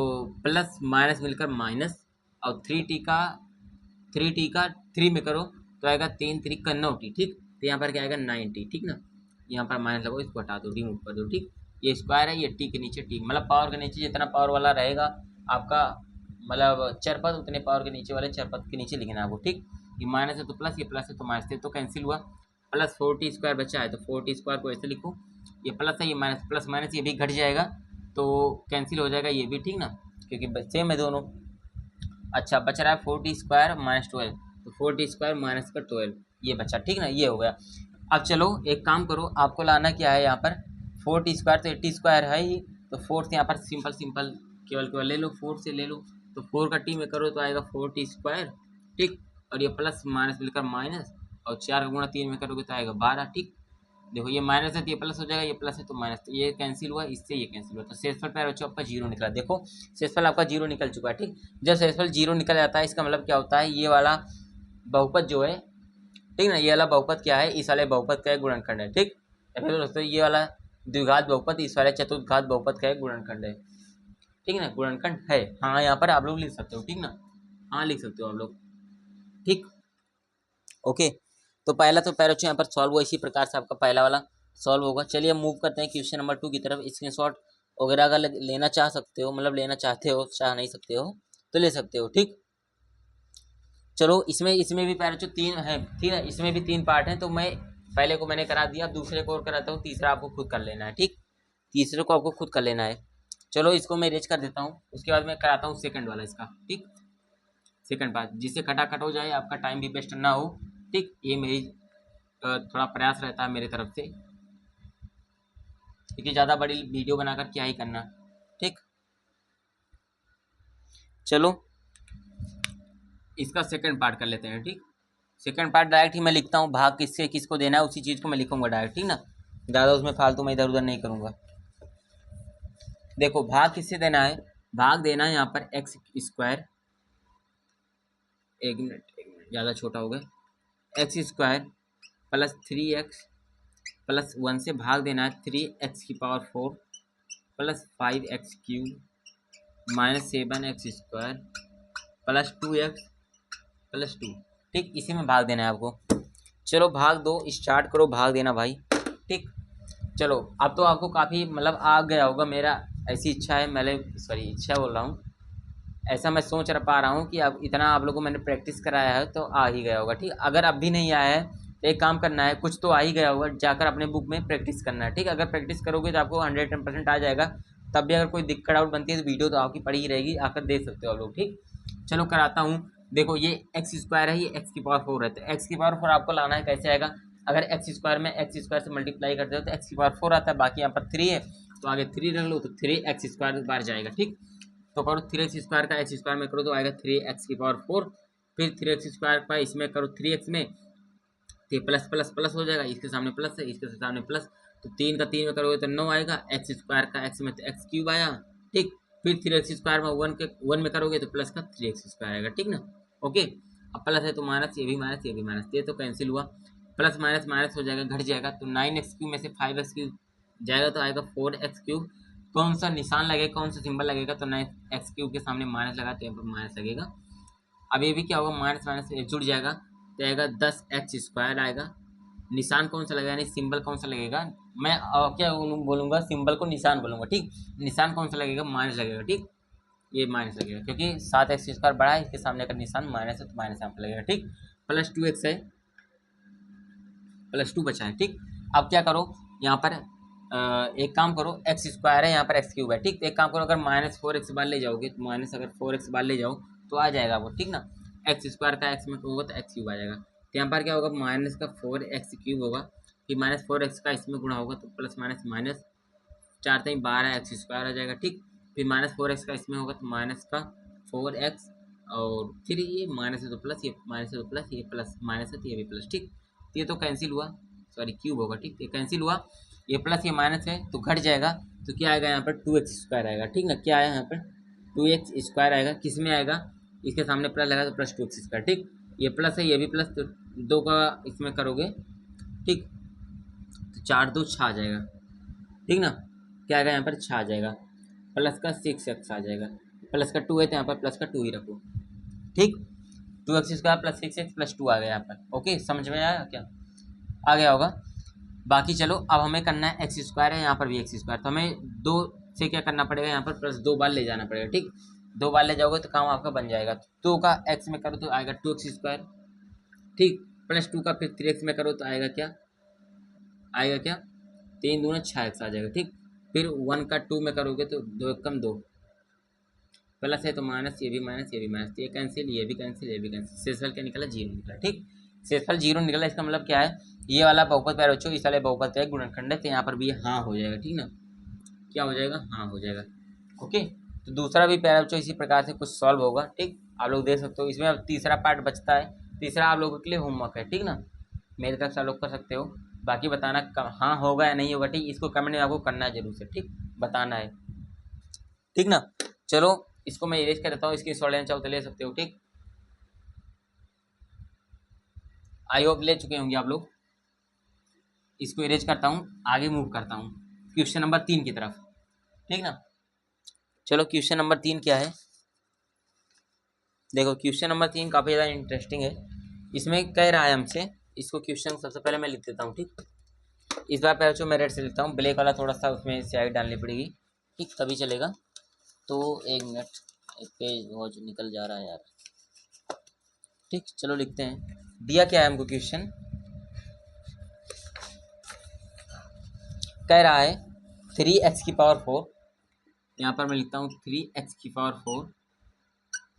प्लस माइनस मिलकर माइनस, और 3t का 3 में करो तो आएगा 3×3 का 9t, ठीक। तो यहाँ पर क्या आएगा 9t, ठीक ना, यहाँ पर माइनस लगो, इसको हटा दो, रिमूव कर दो, ठीक। ये स्क्वायर है, ये टी के नीचे टी, मतलब पावर के नीचे जितना पावर वाला रहेगा आपका, मतलब चरपद, उतने पावर के नीचे वाले चरपद के नीचे लिखना है आपको, ठीक। ये माइनस है तो प्लस, ये प्लस है तो माइनस, तो कैंसिल हुआ, प्लस 4t स्क्वायर बचा है तो 4t स्क्वायर को ऐसे लिखो, ये प्लस है ये माइनस, प्लस माइनस ये भी घट जाएगा तो कैंसिल हो जाएगा ये भी, ठीक ना, क्योंकि सेम है दोनों। अच्छा बच रहा है 4t स्क्वायर -12, तो 4t स्क्वायर माइनस का 12, ये बचा, ठीक ना, ये हो गया। अब चलो एक काम करो, आपको लाना क्या है यहाँ पर 4t² तो 80² है ही, तो 4 से यहाँ पर सिंपल सिंपल केवल केवल ले लो, 4 से ले लो, तो 4 का टी में करो तो आएगा 4t², ठीक। और ये प्लस माइनस मिलकर माइनस, और 4 का गुणा 3 में करोगे तो आएगा 12, ठीक। देखो ये माइनस है तो ये प्लस हो जाएगा, ये प्लस है तो माइनस, तो ये कैंसिल हुआ, इससे ये कैंसिल हुआ, तो शेषफल प्यारे बच्चों आपका 0 निकला। देखो शेषफल आपका 0 निकल चुका है, ठीक। जब शेषफल 0 निकल जाता है इसका मतलब क्या होता है, ये वाला बहुपद जो है, ठीक ना, ये वाला बहुपद क्या है, इस वाले बहुपद का एक गुणनखंड है, ठीक। या फिर दोस्तों ये वाला द्विघात बहुपद इस वाले चतुर्थघात बहुपद का एक गुणनखंड है, ठीक ना, गुणनखंड है। हाँ यहाँ पर आप लोग लिख सकते हो, ठीक ना, हाँ लिख सकते हो आप लोग, ठीक। ओके, तो पहला तो पैरा यहाँ पर सॉल्व हुआ, इसी प्रकार से आपका पहला वाला सॉल्व होगा। चलिए मूव करते हैं क्वेश्चन नंबर 2 की तरफ। स्क्रीनशॉट वगैरह अगर लेना चाह सकते हो, मतलब लेना चाहते हो, चाह नहीं सकते हो तो ले सकते हो, ठीक। चलो इसमें भी पैरा 3 है, ठीक है, इसमें भी 3 पार्ट हैं, तो मैं पहले को मैंने करा दिया, अब दूसरे को और कराता हूँ, तीसरा आपको खुद कर लेना है, ठीक। तीसरे को आपको खुद कर लेना है। चलो इसको मैं रेज कर देता हूँ, उसके बाद मैं कराता हूँ सेकंड वाला इसका, ठीक। सेकंड पार्ट जिससे खटाखट हो जाए, आपका टाइम भी वेस्ट ना हो, ठीक। ये मेरी थोड़ा प्रयास रहता है मेरी तरफ से, क्योंकि ज़्यादा बड़ी वीडियो बनाकर क्या ही करना, ठीक। चलो इसका सेकंड पार्ट कर लेते हैं, ठीक। सेकंड पार्ट डायरेक्ट ही मैं लिखता हूँ, भाग किससे किसको देना है उसी चीज़ को मैं लिखूंगा डायरेक्ट, ठीक ना, ज़्यादा उसमें फालतू में इधर उधर नहीं करूँगा। देखो भाग किससे देना है, भाग देना है यहाँ पर x², एक मिनट ज़्यादा छोटा हो गया, x² प्लस 3x प्लस 1 से भाग देना है 3x⁴ plus 5x³ minus 7x² plus 2x plus 2, ठीक। इसी में भाग देना है आपको। चलो भाग दो, स्टार्ट करो भाग देना भाई, ठीक। चलो अब तो आपको काफ़ी मतलब आ गया होगा, मेरा ऐसी इच्छा है, मैंने सॉरी इच्छा बोल रहा हूँ, ऐसा मैं सोच पा रहा हूँ कि अब इतना आप लोगों को मैंने प्रैक्टिस कराया है तो आ ही गया होगा, ठीक। अगर अब भी नहीं आया है तो एक काम करना है, कुछ तो आ ही गया होगा, जाकर अपने बुक में प्रैक्टिस करना है, ठीक। अगर प्रैक्टिस करोगे तो आपको 110% आ जाएगा। तब भी अगर कोई दिक्कत आउट बनती है तो वीडियो तो आपकी पड़ी ही रहेगी, आकर देख सकते हो आप लोग, ठीक। चलो कराता हूँ। देखो ये x² है, ये x⁴ है, तो x⁴ आपको लाना है, कैसे आएगा, अगर x² में x² से मल्टीप्लाई करते हो तो x⁴ आता है, बाकी यहाँ पर 3 है तो आगे 3 रख लो, तो 3x² बार जाएगा, ठीक। तो करो 3x² का x² में करो तो आएगा 3x⁴, फिर 3x² का इसमें करो 3x में, तो प्लस प्लस प्लस हो जाएगा, इसके सामने प्लस है, इसके सामने प्लस, तो 3 का 3 में करोगे तो 9 आएगा, x² का x में तो x³ आया, ठीक। फिर 3x² में 1 में करोगे तो प्लस का 3x² आएगा, ठीक ना। ओके, अब प्लस है तो माइनस, ये भी माइनस, ये भी माइनस, ये तो कैंसिल हुआ, प्लस माइनस माइनस हो जाएगा, घट जाएगा, तो 9x³ में से 5x³ जाएगा तो आएगा 4x³। कौन सा निशान लगेगा, कौन सा सिंबल लगेगा, तो 9x³ के सामने माइनस लगा तो यहाँ पर माइनस लगेगा। अब ये भी क्या होगा, माइनस माइनस जुड़ जाएगा तो आएगा 10x² आएगा। निशान कौन सा लगेगा, यानी सिंबल कौन सा लगेगा, मैं क्या बोलूँगा, सिंबल को निशान बोलूँगा, ठीक। निशान कौन सा लगेगा, माइनस लगेगा, ठीक। ये माइनस लगेगा क्योंकि 7x² बड़ा है, इसके सामने का निशान माइनस है तो माइनस यहाँ पर लगेगा, ठीक। प्लस 2x है, प्लस 2 बचा है, ठीक। अब क्या करो यहाँ पर एक काम करो, x² है यहाँ पर x³ है, ठीक। एक काम करो, अगर -4x बार ले जाओगे तो माइनस अगर 4x बार ले जाओ तो आ जाएगा वो, ठीक ना। x² का x में होगा तो x³ आ जाएगा, तो यहाँ पर क्या होगा, माइनस का 4x³ होगा, फिर -4x का इसमें गुणा होगा तो प्लस माइनस माइनस 4 3 12x² आ जाएगा, ठीक। फिर -4x का इसमें होगा तो माइनस का 4x, और फिर ये माइनस है तो प्लस, ये माइनस है तो प्लस, ये प्लस माइनस है तो ये भी प्लस, ठीक। ये तो कैंसिल हुआ, सॉरी क्यूब होगा, ठीक। ये कैंसिल हुआ, ये प्लस ये माइनस है तो घट जाएगा, तो क्या आएगा यहाँ पर 2x² आएगा, ठीक ना। क्या आया यहाँ पर 2x² आएगा, किस में आएगा, इसके सामने प्लस लगा तो प्लस 2x², ठीक। ये प्लस है, ये भी प्लस, तो 2 का इसमें करोगे, ठीक, तो 4 2 6 आ जाएगा, ठीक ना। क्या आएगा यहाँ पर 6 आ जाएगा, प्लस का 6x आ जाएगा, प्लस का 2 है तो यहाँ पर प्लस का 2 ही रखो, ठीक। 2x² प्लस 6x प्लस 2 आ गया यहाँ पर। ओके, समझ में आया क्या, आ गया होगा। बाकी चलो अब हमें करना है x² है, यहाँ पर भी x², तो हमें 2 से क्या करना पड़ेगा, यहाँ पर प्लस 2 बार ले जाना पड़ेगा, ठीक। 2 बार ले जाओगे तो काम आपका बन जाएगा, तो 2 का x में करो तो आएगा 2x², ठीक। प्लस 2 का फिर 3x में करो तो आएगा क्या, आएगा क्या, 3 दूना 6x आ जाएगा, ठीक। फिर 1 का 2 में करोगे तो 2 कम 2, प्लस है तो माइनस, ये भी माइनस, ये भी माइनस, ये कैंसिल, ये भी कैंसिल, ये भी कैंसिल, शेषफल क्या निकला, 0 निकला, ठीक। शेषफल 0 निकला, इसका मतलब क्या है, ये वाला बहुपद प्यारे बच्चों इस वाले बहुपद का एक गुणनखंड है, तो यहाँ पर भी हाँ हो जाएगा, ठीक ना, क्या हो जाएगा, हाँ हो जाएगा। ओके, तो दूसरा भी प्यारे बच्चों इसी प्रकार से कुछ सॉल्व होगा, ठीक, आप लोग देख सकते हो। इसमें अब तीसरा पार्ट बचता है, तीसरा आप लोगों के लिए होमवर्क है, ठीक ना, मेरी तरफ से आप लोग कर सकते हो, बाकी बताना हाँ होगा या नहीं होगा, ठीक, इसको कमेंट में आपको करना है जरूर से, ठीक, बताना है, ठीक ना। चलो इसको मैं इरेज कर देता हूँ, इसकी सॉल्व चाहो तो ले सकते हो, ठीक, आई होप ले चुके होंगे आप लोग। इसको इरेज करता हूँ, आगे मूव करता हूँ क्वेश्चन नंबर 3 की तरफ, ठीक ना। चलो क्वेश्चन नंबर 3 क्या है, देखो क्वेश्चन नंबर 3 काफ़ी ज़्यादा इंटरेस्टिंग है। इसमें कह रहा है हमसे, इसको क्वेश्चन सबसे पहले मैं लिख देता हूँ, ठीक, इस बार पहले मैं रेड से लिखता हूँ, ब्लैक वाला थोड़ा सा उसमें स्याही डालनी पड़ेगी, ठीक, तभी चलेगा। तो एक मिनट, एक पेज वो निकल जा रहा है यार, ठीक, चलो लिखते हैं। दिया क्या है हमको क्वेश्चन, कह रहा है 3x की पावर 4, यहाँ पर मैं लिखता हूँ 3x की power 4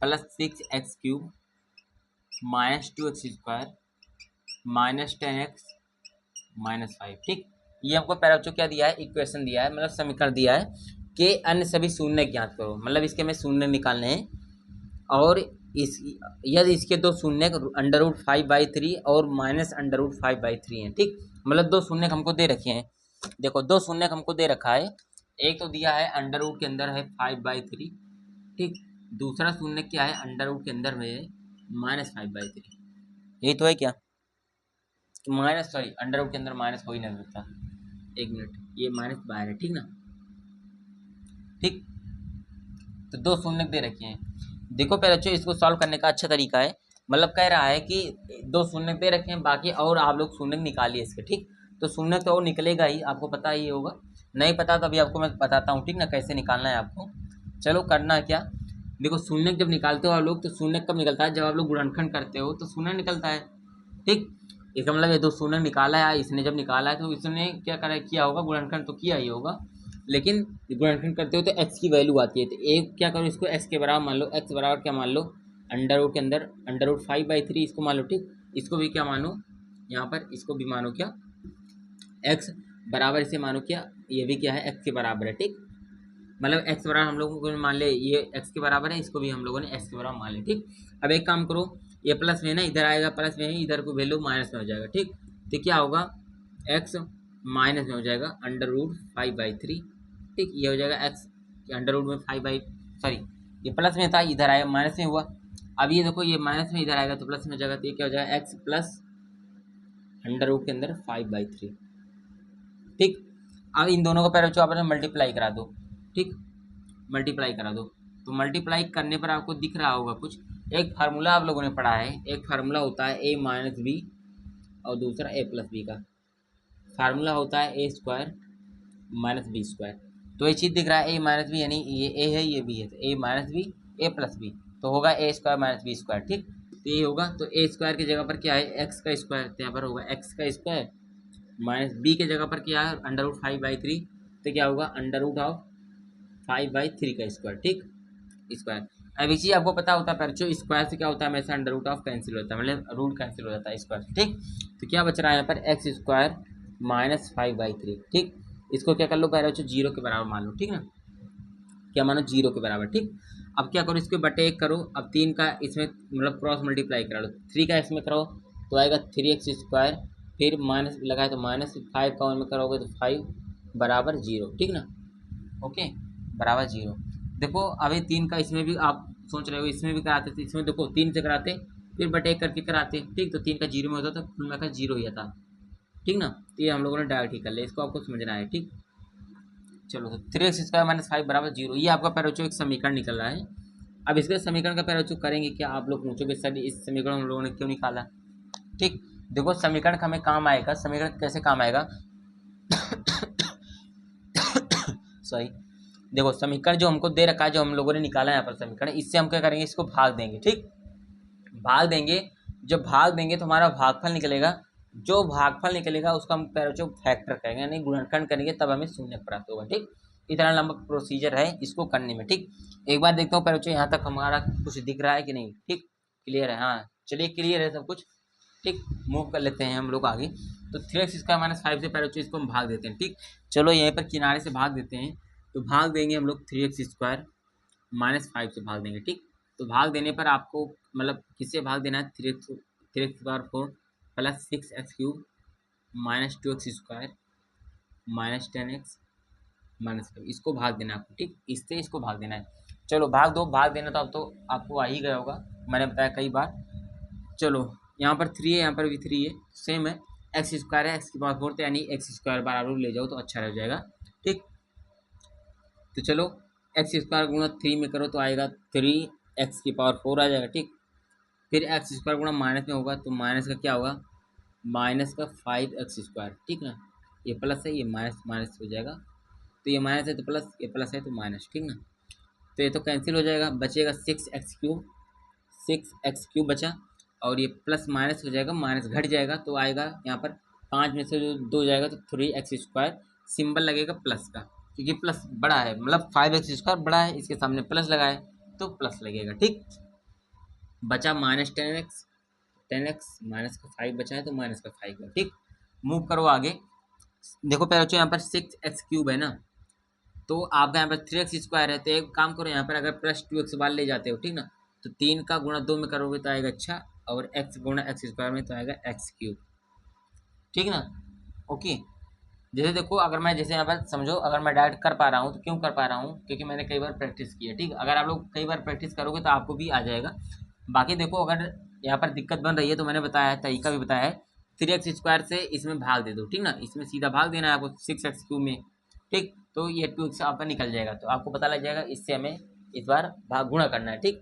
plus 6x cube minus 2x square minus 10x minus 5, ठीक। ये हमको पहले बच्चों क्या दिया है, इक्वेशन दिया है, मतलब समीकरण दिया है कि अन्य सभी शून्य ज्ञात करो, मतलब इसके में शून्य निकालने हैं, और इस यदि इसके दो शून्य √5/3 और माइनस √5/3 हैं, ठीक, मतलब दो शून्य हमको दे रखे हैं, देखो दो शून्य हमको दे रखा है, एक तो दिया है अंडर रूट के अंदर है 5/3, ठीक, दूसरा शून्य क्या है अंडर रूट के अंदर में है -5/3, यही तो है क्या, माइनस सॉरी अंडर रूट के अंदर माइनस हो ही नहीं सकता, एक मिनट, ये माइनस बाहर है, ठीक ना, ठीक, तो दो शून्य दे रखे हैं। देखो पहले बच्चों इसको सॉल्व करने का अच्छा तरीका है, मतलब कह रहा है कि दो शून्य दे रखे हैं, बाकी और आप लोग शून्य निकालिए इसके, ठीक, तो शून्य तो और निकलेगा ही, आपको पता ही होगा, नहीं पता तो अभी आपको मैं बताता हूँ, ठीक ना, कैसे निकालना है आपको। चलो करना है क्या, देखो शून्य जब निकालते हो आप लोग, तो शून्य कब निकलता है, जब आप लोग गुणनखंड करते हो तो शून्य निकलता है, ठीक, इसका मतलब ये दो शून्य निकाला है, इसने जब निकाला है तो इसने क्या करा किया होगा, गुणनखंड तो किया ही होगा, लेकिन गुणनखंड करते हो तो x की वैल्यू आती है, तो एक क्या करो, इसको x के बराबर मान लो, x बराबर क्या मान लो, अंडर रूट के अंदर √5/3 इसको मान लो, ठीक, इसको भी क्या मानो, यहाँ पर इसको भी मानो क्या, x बराबर, इसे मानो क्या, ये भी क्या है x के बराबर है, ठीक, मतलब x बराबर हम लोगों को मान ले, ये x के बराबर है, इसको भी हम लोगों ने x के बराबर मान ले, ठीक। अब एक काम करो, ये प्लस में ना इधर आएगा, प्लस में ही इधर को वैल्यू माइनस में हो जाएगा, ठीक, तो क्या होगा, x माइनस में हो जाएगा √5/3, ठीक, ये हो जाएगा x अंडर रूट में 5 सॉरी ये प्लस में था, इधर आएगा माइनस में हुआ, अब ये देखो ये माइनस में इधर आएगा तो प्लस में हो जाएगा, तो ये क्या हो जाएगा x प्लस अंडर रूट के अंदर 5/3, ठीक। अब इन दोनों को पहले आपने मल्टीप्लाई करा दो, ठीक, मल्टीप्लाई करा दो, तो मल्टीप्लाई करने पर आपको दिख रहा होगा कुछ, एक फार्मूला आप लोगों ने पढ़ा है, एक फार्मूला होता है a माइनस बी और दूसरा a प्लस बी का फार्मूला होता है a square minus B square, तो ये चीज़ दिख रहा है a माइनस बी, यानी ये a है ये b है, तो a minus B a plus B, तो होगा a square minus B square, ठीक, तो ये होगा, तो a स्क्वायर की जगह पर क्या है x का स्क्वायर, तो यहाँ पर होगा x का स्क्वायर माइनस बी के जगह पर क्या है √5/3, तो क्या होगा √5/3 का स्क्वायर, ठीक, स्क्वायर। अब एक चीज़ आपको पता होता है बच्चों, स्क्वायर से क्या होता है हमेशा √ऑफ कैंसिल होता है, मतलब रूट कैंसिल हो जाता है स्क्वायर से, ठीक, तो क्या बच रहा है यहाँ पर x स्क्वायर -5/3, ठीक, इसको क्या कर लो पहले बच्चों 0 के बराबर मान लो, ठीक ना, क्या मानो 0 के बराबर, ठीक। अब क्या करो, इसके बटे 1 करो, अब 3 का इसमें मतलब क्रॉस मल्टीप्लाई करा लो, 3 का इसमें करो तो आएगा 3x स्क्वायर, फिर माइनस लगाए तो माइनस, 5 का 1 में करोगे तो 5 बराबर 0, ठीक ना, ओके बराबर 0। देखो अभी 3 का इसमें भी आप सोच रहे हो, इसमें भी कराते थे, इसमें देखो 3 से कराते फिर बटे 1 करके कराते, ठीक, तो 3 का 0 में होता तो कुल मिलाकर 0 ही था, ठीक ना, तो ये हम लोगों ने डायरेक्ट ही कर लिया, इसको आपको समझना है, ठीक। चलो तो 3x स्क्वायर माइनस 5 बराबर 0, ये आपका पैरोचो एक समीकरण निकल रहा है। अब इसके समीकरण का पैरोचो करेंगे क्या, आप लोग पूछोगे सर इस समीकरण हम लोगों ने क्यों निकाला, ठीक, देखो समीकरण का हमें काम आएगा, समीकरण कैसे काम आएगा सॉरी, देखो समीकरण जो हमको दे रखा है, जो हम लोगों ने निकाला है यहाँ पर समीकरण, इससे हम क्या करेंगे, इसको भाग देंगे, ठीक, भाग देंगे, जब भाग देंगे तो हमारा भागफल निकलेगा, जो भागफल निकलेगा उसका हम पैरोचो फैक्टर करेंगे, यानी गुणनखंड करेंगे, तब हमें शून्य प्राप्त होगा, ठीक, इतना लंबा प्रोसीजर है इसको करने में, ठीक। एक बार देखता हूँ पैरोचो यहाँ तक हमारा कुछ दिख रहा है कि नहीं, ठीक, क्लियर है, हाँ चलिए क्लियर है सब कुछ, ठीक, मूव कर लेते हैं हम लोग आगे। तो 3x² माइनस 5 से पहले बच्चों इसको हम भाग देते हैं। ठीक, चलो यहीं पर किनारे से भाग देते हैं। तो भाग देंगे हम लोग 3x² माइनस 5 से भाग देंगे। ठीक, तो भाग देने पर आपको मतलब किससे भाग देना है, 3x4 plus 6x³ minus 2x² minus 10x minus 5, इसको भाग देना है आपको। ठीक, इससे इसको भाग देना है। चलो भाग दो, भाग देना तो अब तो आपको आ ही गया होगा, मैंने बताया कई बार। चलो यहाँ पर 3 है, यहाँ पर भी 3 है, सेम है। x² है, x⁴ तो यानी x² बराबर ले जाओ तो अच्छा रह जाएगा। ठीक, तो चलो x² गुणा 3 में करो तो आएगा 3x⁴ आ जाएगा। ठीक, फिर x² गुणा माइनस में होगा तो माइनस का क्या होगा, माइनस का 5x²। ठीक ना, ये प्लस है, ये माइनस माइनस हो जाएगा, तो ये माइनस है तो प्लस, ये प्लस है तो माइनस। ठीक ना, तो ये तो कैंसिल हो जाएगा, बचेगा 6x³ बचा, और ये प्लस माइनस हो जाएगा, माइनस घट जाएगा तो आएगा यहाँ पर 5 में से जो 2 जाएगा तो 3x², सिंबल लगेगा प्लस का, क्योंकि प्लस बड़ा है, मतलब 5x² बड़ा है, इसके सामने प्लस लगाए तो प्लस लगेगा। ठीक, बचा माइनस 10x माइनस का 5 बचा है तो माइनस का 5 है। ठीक, मूव करो आगे। देखो पहले बच्चों यहाँ पर 6x³ है ना, तो आपका यहाँ पर 3x² है, तो एक काम करो यहाँ पर अगर प्लस 2x बार ले जाते हो, ठीक ना, तो 3 का गुणा 2 में करोगे तो आएगा अच्छा, और x गुणा x² में तो आएगा x³। ठीक ना, ओके। जैसे देखो अगर मैं जैसे यहाँ पर समझो, अगर मैं डायरेक्ट कर पा रहा हूँ तो क्यों कर पा रहा हूँ, क्योंकि मैंने कई बार प्रैक्टिस की है। ठीक, अगर आप लोग कई बार प्रैक्टिस करोगे तो आपको भी आ जाएगा। बाकी देखो अगर यहाँ पर दिक्कत बन रही है तो मैंने बताया है, तरीका भी बताया है, 3x² से इसमें भाग दे दो। ठीक ना, इसमें सीधा भाग देना है आपको 6x³ में। ठीक, तो ये 2x आपका निकल जाएगा, तो आपको पता लग जाएगा, इससे हमें इस बार भाग गुणा करना है। ठीक,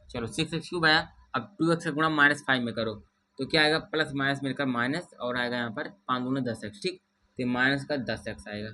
चलो 6x³ आया, अब 2x का गुणा माइनस 5 में करो तो क्या आएगा, प्लस माइनस मिलकर माइनस, और आएगा यहाँ पर 5 गुना 10x। ठीक, तो माइनस का 10x आएगा।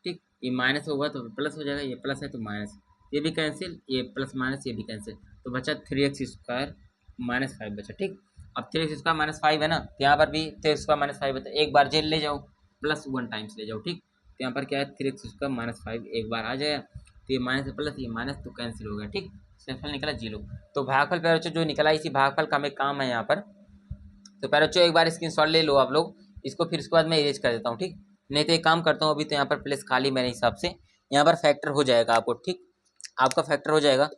ठीक, ये माइनस होगा तो प्लस हो जाएगा, ये प्लस है तो माइनस, ये भी कैंसिल, ये प्लस माइनस ये भी कैंसिल, तो बचा 3x² माइनस 5 बचा। ठीक, अब 3x² माइनस 5 है ना, तो यहाँ पर भी 3x² माइनस 5 बचा, एक बार जेल ले जाओ, प्लस 1 टाइम्स ले जाओ। ठीक, तो यहाँ पर क्या है, 3x² माइनस 5 एक बार आ जाएगा, तो ये माइनस प्लस, ये माइनस तो कैंसिल हो गया। ठीक, सेंसफल निकला 0। तो भागफल पैर बच्चों जो निकला, इसी भागफल का हमें काम है यहाँ पर। तो पैर बच्चों एक बार स्क्रीनशॉट ले लो आप लोग इसको, फिर उसके बाद मैं इरेज कर देता हूँ। ठीक, नहीं तो एक काम करता हूँ, अभी तो यहाँ पर प्लेस खाली मेरे हिसाब से, यहाँ पर फैक्टर हो जाएगा आपको। ठीक, आपका फैक्टर हो जाएगा।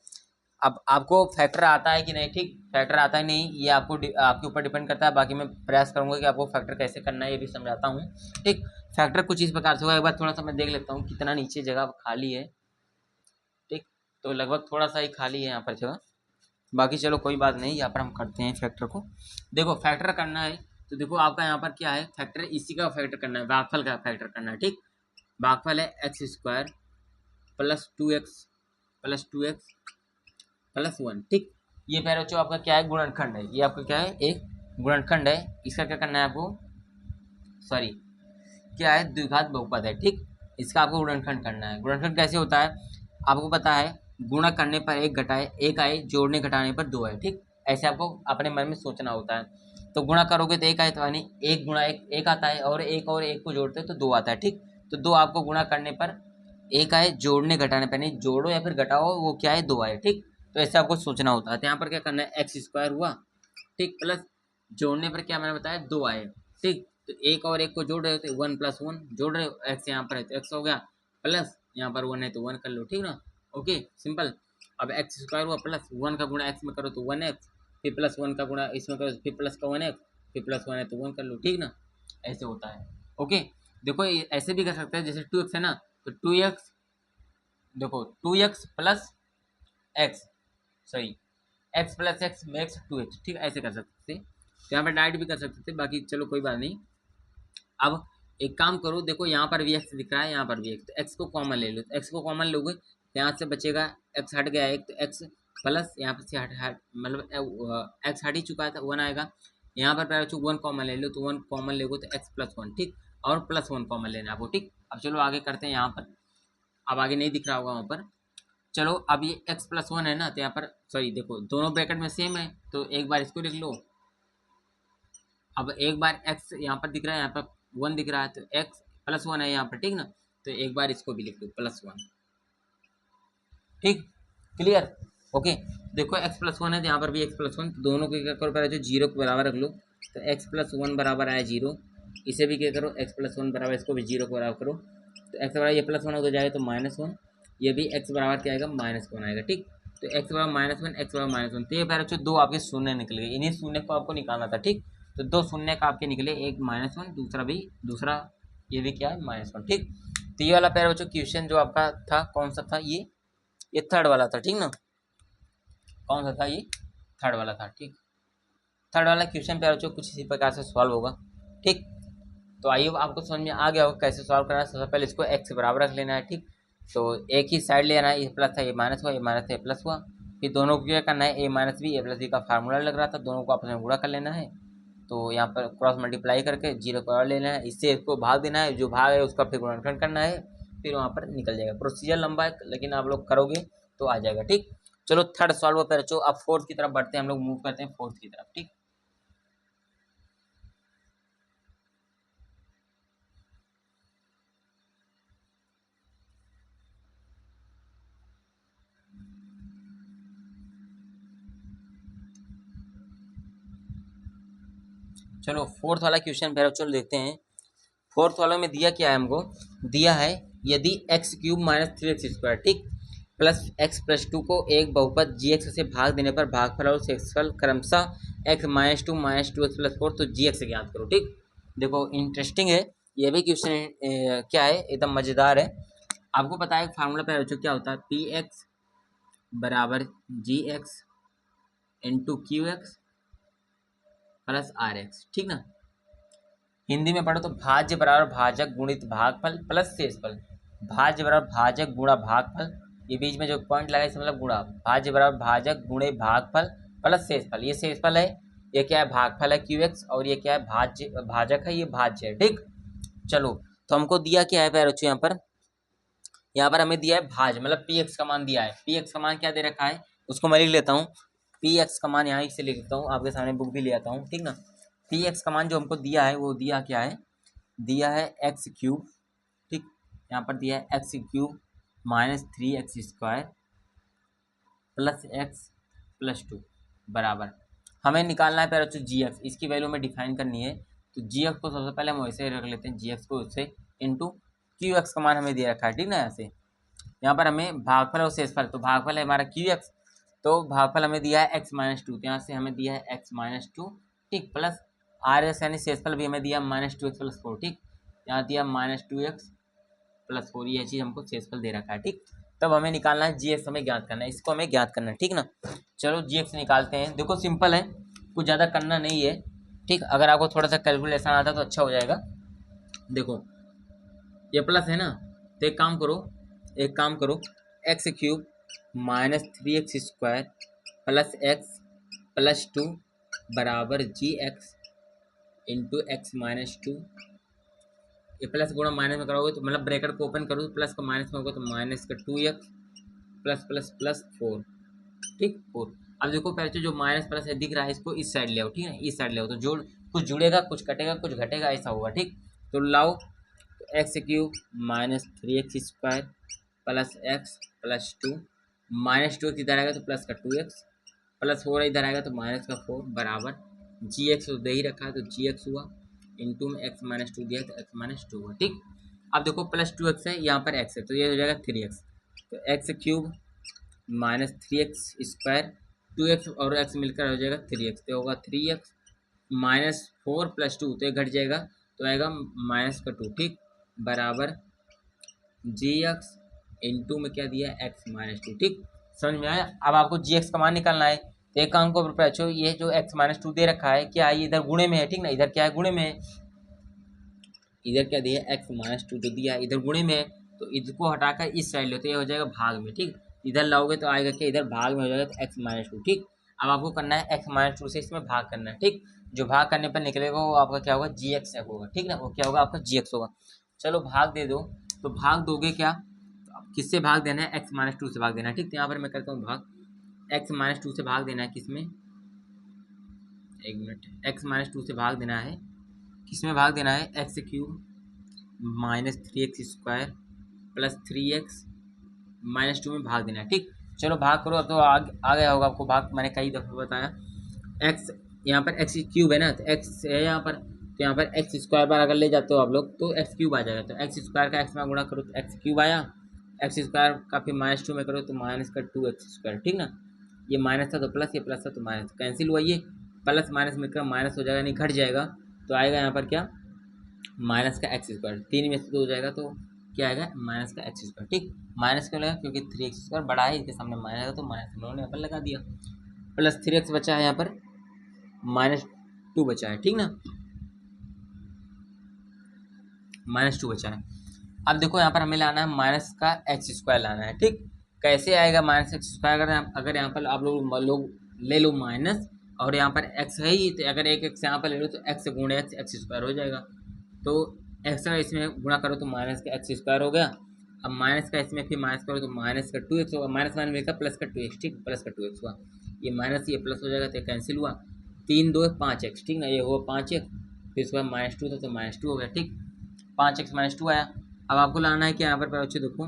अब आपको फैक्टर आता है कि नहीं, ठीक, फैक्टर आता है नहीं, ये आपको आपके ऊपर डिपेंड करता है। बाकी मैं प्रयास करूँगा कि आपको फैक्टर कैसे करना है ये भी समझाता हूँ। ठीक, फैक्टर कुछ इस प्रकार से होगा, एक बार थोड़ा सा मैं देख लेता हूँ कितना नीचे जगह खाली है। ठीक, तो लगभग थोड़ा सा ही खाली है यहाँ पर जगह, बाकी चलो कोई बात नहीं, यहाँ पर हम करते हैं फैक्टर को। देखो फैक्टर करना है तो देखो आपका यहाँ पर क्या है, फैक्टर इसी का फैक्टर करना है, भागफल का फैक्टर करना है। ठीक, भागफल है x² plus 2x plus 2x plus 1। ठीक, ये पैर बच्चों आपका क्या है, गुणनखंड है, ये आपका क्या है, एक गुणनखंड है। इसका क्या करना है आपको, सॉरी क्या है, द्विघात बहुपद है। ठीक, इसका आपको गुणनखंड करना है। गुणनखंड कैसे होता है, आपको पता है, गुणा करने पर एक घटाए एक आए, जोड़ने घटाने पर 2 आए। ठीक, ऐसे आपको अपने मन में सोचना होता है। तो गुणा करोगे तो एक आए, तो यानी एक गुणा एक आता है, और एक को जोड़ते हैं तो 2 आता है। ठीक, तो 2 आपको गुणा करने पर एक आए, जोड़ने घटाने पर, नहीं जोड़ो या फिर घटाओ वो क्या है, 2 आए। ठीक, तो ऐसे आपको सोचना होता है। तो यहाँ पर क्या करना है, x² हुआ, ठीक, प्लस जोड़ने पर क्या मैंने बताया, 2 आए। ठीक, तो एक और एक को जोड़ रहे हो तो 1 + 1 जोड़ रहे हो, x यहाँ पर है तो x हो गया, प्लस यहाँ पर 1 है तो 1 कर लो। ठीक ना, ओके सिंपल। अब x² हुआ, प्लस 1 का गुणा x में करो तो 1x, फिर प्लस 1 का गुणा इसमें करो फिर प्लस का 1x, फिर प्लस 1 है तो 1 कर लो। ठीक ना, ऐसे होता है। ओके, देखो ऐसे भी कर सकते हैं, जैसे 2x है ना, तो 2x, देखो 2x plus x, sorry x plus x max 2x। ठीक, ऐसे कर सकते थे, तो यहाँ पर डायरेक्ट भी कर सकते थे, बाकी चलो कोई बात नहीं। अब एक काम करो, देखो यहाँ पर भी x दिख रहा है, यहाँ पर भी x, तो x को कॉमन ले लो, तो x को कॉमन लोगे तो यहाँ से बचेगा, x हट गया एक, तो x प्लस यहाँ पर से हट मतलब x हट ही चुका है तो 1 आएगा। यहाँ पर पहले 1 कॉमन ले लो, तो 1 कॉमन लोगे तो x प्लस 1। ठीक, और प्लस 1 कॉमन लेना आपको। ठीक, अब चलो आगे करते हैं यहाँ पर, अब आगे नहीं दिख रहा होगा वहाँ पर। चलो अब ये x प्लस 1 है ना, तो यहाँ पर सॉरी देखो दोनों ब्रैकेट में सेम है, तो एक बार इसको लिख लो। अब एक बार x यहाँ पर दिख रहा है, यहाँ पर 1 दिख रहा है, तो x प्लस 1 है यहाँ पर। ठीक ना, तो एक बार इसको भी लिख लो +1। ठीक, क्लियर, ओके। देखो x प्लस 1 है तो यहाँ पर भी x प्लस 1, तो दोनों को क्या करो, पहले जो 0 के बराबर रख लो, तो एक्स प्लस वन बराबर आया 0। इसे भी क्या करो, एक्स प्लस वन बराबर, इसको भी 0 को बराबर करो। तो एक्स बराबर ये प्लस वन हो जाएगा तो -1, ये भी एक्स बराबर क्या आएगा -1 आएगा। ठीक, तो एक्स बराबर -1, एक्स बराबर -1, तो ये पैर बच्चों दो आपके शून्य निकल गए। इन्हीं शून्य को आपको निकालना था। ठीक, तो दो शून्य का आपके निकले, एक -1, दूसरा ये भी क्या है -1। ठीक, तो ये वाला पैर बच्चों क्वेश्चन जो आपका था कौन सा था, ये थर्ड वाला था। ठीक ना, कौन सा था, ये थर्ड वाला था। ठीक, थर्ड वाला क्वेश्चन पैर बच्चों कुछ इसी प्रकार से सॉल्व होगा। ठीक, तो आइए आपको समझ में आ गया होगा कैसे सॉल्व करना है। सबसे पहले इसको एक्स के बराबर रख लेना है। ठीक, तो एक ही साइड लेना है, ये प्लस था ये माइनस हुआ, ये माइनस था ये प्लस हुआ। फिर दोनों को क्या करना है, ए माइनस बी ए प्लस बी का फार्मूला लग रहा था, दोनों को आपस में गुणा कर लेना है। तो यहाँ पर क्रॉस मल्टीप्लाई करके 0 को और लेना है, इससे इसको भाग देना है, जो भाग है उसका फिर गुणनखंड करना है, फिर वहाँ पर निकल जाएगा। प्रोसीजर लंबा है लेकिन आप लोग करोगे तो आ जाएगा। ठीक, चलो थर्ड सॉल्व पर बच्चों अब फोर्थ की तरफ बढ़ते हैं, हम लोग मूव करते हैं फोर्थ की तरफ। ठीक, चलो फोर्थ वाला क्वेश्चन फिर चलो देखते हैं। फोर्थ वाला में दिया क्या है हमको, दिया है यदि एक्स क्यूब -3x², ठीक, प्लस एक्स प्लस 2 को एक बहुपद जी एक्स से भाग देने पर भागफल और शेषफल क्रमशः एक्स -2 -2x + 4, तो जी एक्स ज्ञात करो। ठीक, देखो इंटरेस्टिंग है ये भी क्वेश्चन, क्या है एकदम मज़ेदार है। आपको पता है फार्मूला पे बच्चों क्या होता है, पी एक्स बराबर G X into Q X plus R X. ठीक ना, हिंदी में पढ़ो तो भाज्य बराबर भाजक गुणित भागफल प्लस शेषफल। भाज्य बराबर भाजक गुणा भागफल, ये बीच में जो पॉइंट लगा इसका मतलब गुणा। भाज्य बराबर भाजक गुणे भागफल प्लस शेषफल, ये शेषफल है, ये क्या है भागफल है क्यू एक्स, और ये क्या है भाज्य भाजक है, ये भाज्य है। ठीक, चलो तो हमको दिया क्या है प्यारे बच्चों, यहाँ पर हमें दिया है भाज्य, मतलब पी एक्स का मान दिया है। पी एक्स का मान क्या दे रखा है उसको मैं लिख लेता हूँ। पी एक्स का मान यहाँ से लिख लेता हूँ, आपके सामने बुक भी ले आता हूँ। ठीक ना, पी एक्स का मान जो हमको दिया है वो दिया क्या है, दिया है एक्स क्यूब। ठीक, यहाँ पर दिया है x cube -3x² plus x plus 2 बराबर, हमें निकालना है पहले तो जी एक्स, इसकी वैल्यू में डिफाइन करनी है। तो जी एक्स को सबसे पहले हम वैसे रख लेते हैं, जी एक्स को उससे इंटू क्यू एक्स का मान हमें दे रखा है। ठीक ना, यहाँ से यहाँ पर हमें भागफल और शेषफल, तो भागफल है हमारा क्यू एक्स, तो भागफल हमें दिया है x-2, तो यहाँ से हमें दिया है x-2। ठीक, प्लस आर एक्स यानी शेषफल भी हमें दिया -2x + 4। ठीक, यहाँ दिया -2x + 4, ये चीज़ हमको शेषफल दे रखा है। ठीक, तब हमें निकालना है जी एक्स, हमें ज्ञात करना है, इसको हमें ज्ञात करना है। ठीक ना, चलो जी एक्स निकालते हैं। देखो सिंपल है, कुछ ज़्यादा करना नहीं है। ठीक, अगर आपको थोड़ा सा कैलकुलेशन आता तो अच्छा हो जाएगा। देखो ये प्लस है ना, तो एक काम करो x cube -3x² plus x plus 2 बराबर जी एक्स इंटू x-2। ये प्लस गुणा माइनस में करोगे तो मतलब ब्रैकेट को ओपन करो, प्लस का माइनस में होगा तो माइनस का 2x प्लस प्लस प्लस 4। ठीक, 4। अब देखो पहले जो माइनस प्लस है दिख रहा है, इसको इस साइड ले आओ। ठीक है, इस साइड ले आओ तो जोड़, कुछ जुड़ेगा कुछ कटेगा कुछ घटेगा, ऐसा होगा। ठीक, तो लाओ, तो x cube -3x² plus x plus 2, -2 इधर आएगा तो प्लस का 2x प्लस 4 इधर आएगा तो माइनस का 4 बराबर जी एक्स दे ही रखा है तो जी एक्स हुआ, इंटू में x-2 दिया है तो x-2 हुआ। ठीक, अब देखो प्लस 2x है, यहाँ पर x है तो ये हो जाएगा 3x, तो एक्स क्यूब -3x² 2x और x मिलकर हो जाएगा 3x, तो होगा 3x -4 + 2, तो ये घट जाएगा तो आएगा -2। ठीक, बराबर जी एक्स इंटू में क्या दिया है x-2। ठीक, समझ में आया। अब आपको जी एक्स का मान निकालना है, तो एक काम को बच्चों, ये जो x-2 दे रखा है क्या है, ये इधर गुणे में है। ठीक ना, इधर क्या है गुणे में है, इधर क्या दिया है x-2 जो दिया है इधर गुणे में है, तो इसको हटाकर इस साइड लो तो ये हो जाएगा भाग में। ठीक, इधर लाओगे तो आएगा क्या, इधर भाग में हो जाएगा तो x-2। ठीक, अब आपको करना है x-2 से इसमें भाग करना है। ठीक, जो भाग करने पर निकलेगा वो आपका क्या होगा, जी एक्स होगा। ठीक ना, वो क्या होगा आपका जी एक्स होगा। चलो भाग दे दो, तो भाग दोगे क्या, किससे भाग देना है, x-2 से भाग देना है। ठीक, तो यहाँ पर मैं करता हूँ भाग, x-2 से भाग देना है किसमें, एक मिनट, x-2 से भाग देना है किसमें, भाग देना है x cube -3x² plus 3x -2 में भाग देना है। ठीक, चलो भाग करो, अब तो आ गया होगा आपको भाग, मैंने कई दफ़ा बताया। x यहाँ पर एक्स क्यूब है ना, तो एक्स है यहाँ पर, तो यहाँ पर एक्स स्क्वायर बार अगर ले जाते हो आप लोग तो एक्स क्यूब आ जाएगा। तो एक्स स्क्वायर का एक्स में गुणा करो तो एक्स क्यूब आया, एक्स स्क्वायर का फिर -2 में करो तो माइनस का 2x², ठीक ना। ये माइनस था तो प्लस, ये प्लस था तो माइनस, कैंसिल हुआ, ये प्लस माइनस मिलकर माइनस हो जाएगा, नहीं घट जाएगा, तो आएगा यहाँ पर क्या, माइनस का x², 3 में से 2 हो जाएगा तो क्या आएगा, माइनस का x², ठीक। माइनस क्यों लगा, क्योंकि 3x² बड़ा है, इसके सामने माइनस है तो माइनस हम लोगों ने यहाँ पर लगा दिया। प्लस 3x बचा है यहाँ पर, -2 बचा है, ठीक ना, -2 बचा है। अब देखो यहाँ पर हमें लाना है माइनस का x² लाना है, ठीक। कैसे आएगा माइनस x², अगर यहाँ पर आप लोग ले लो माइनस, और यहाँ पर x है ही, तो अगर एक x यहाँ पर ले लो तो x गुणे x² हो जाएगा। तो x का इसमें गुणा करो तो माइनस का x² हो गया। अब माइनस का इसमें फिर माइनस करो तो माइनस का 2x होगा, माइनस माइनस मिलकर प्लस का 2x, ठीक, प्लस का 2x हुआ, ये माइनस ये प्लस हो जाएगा तो कैंसिल हुआ, 3 2 5x, ठीक ना, ये हुआ 5x, फिर इसके बाद -2 था तो -2 हो गया, ठीक, 5x -2 आया। अब आपको लाना है कि यहाँ पर बच्चे देखो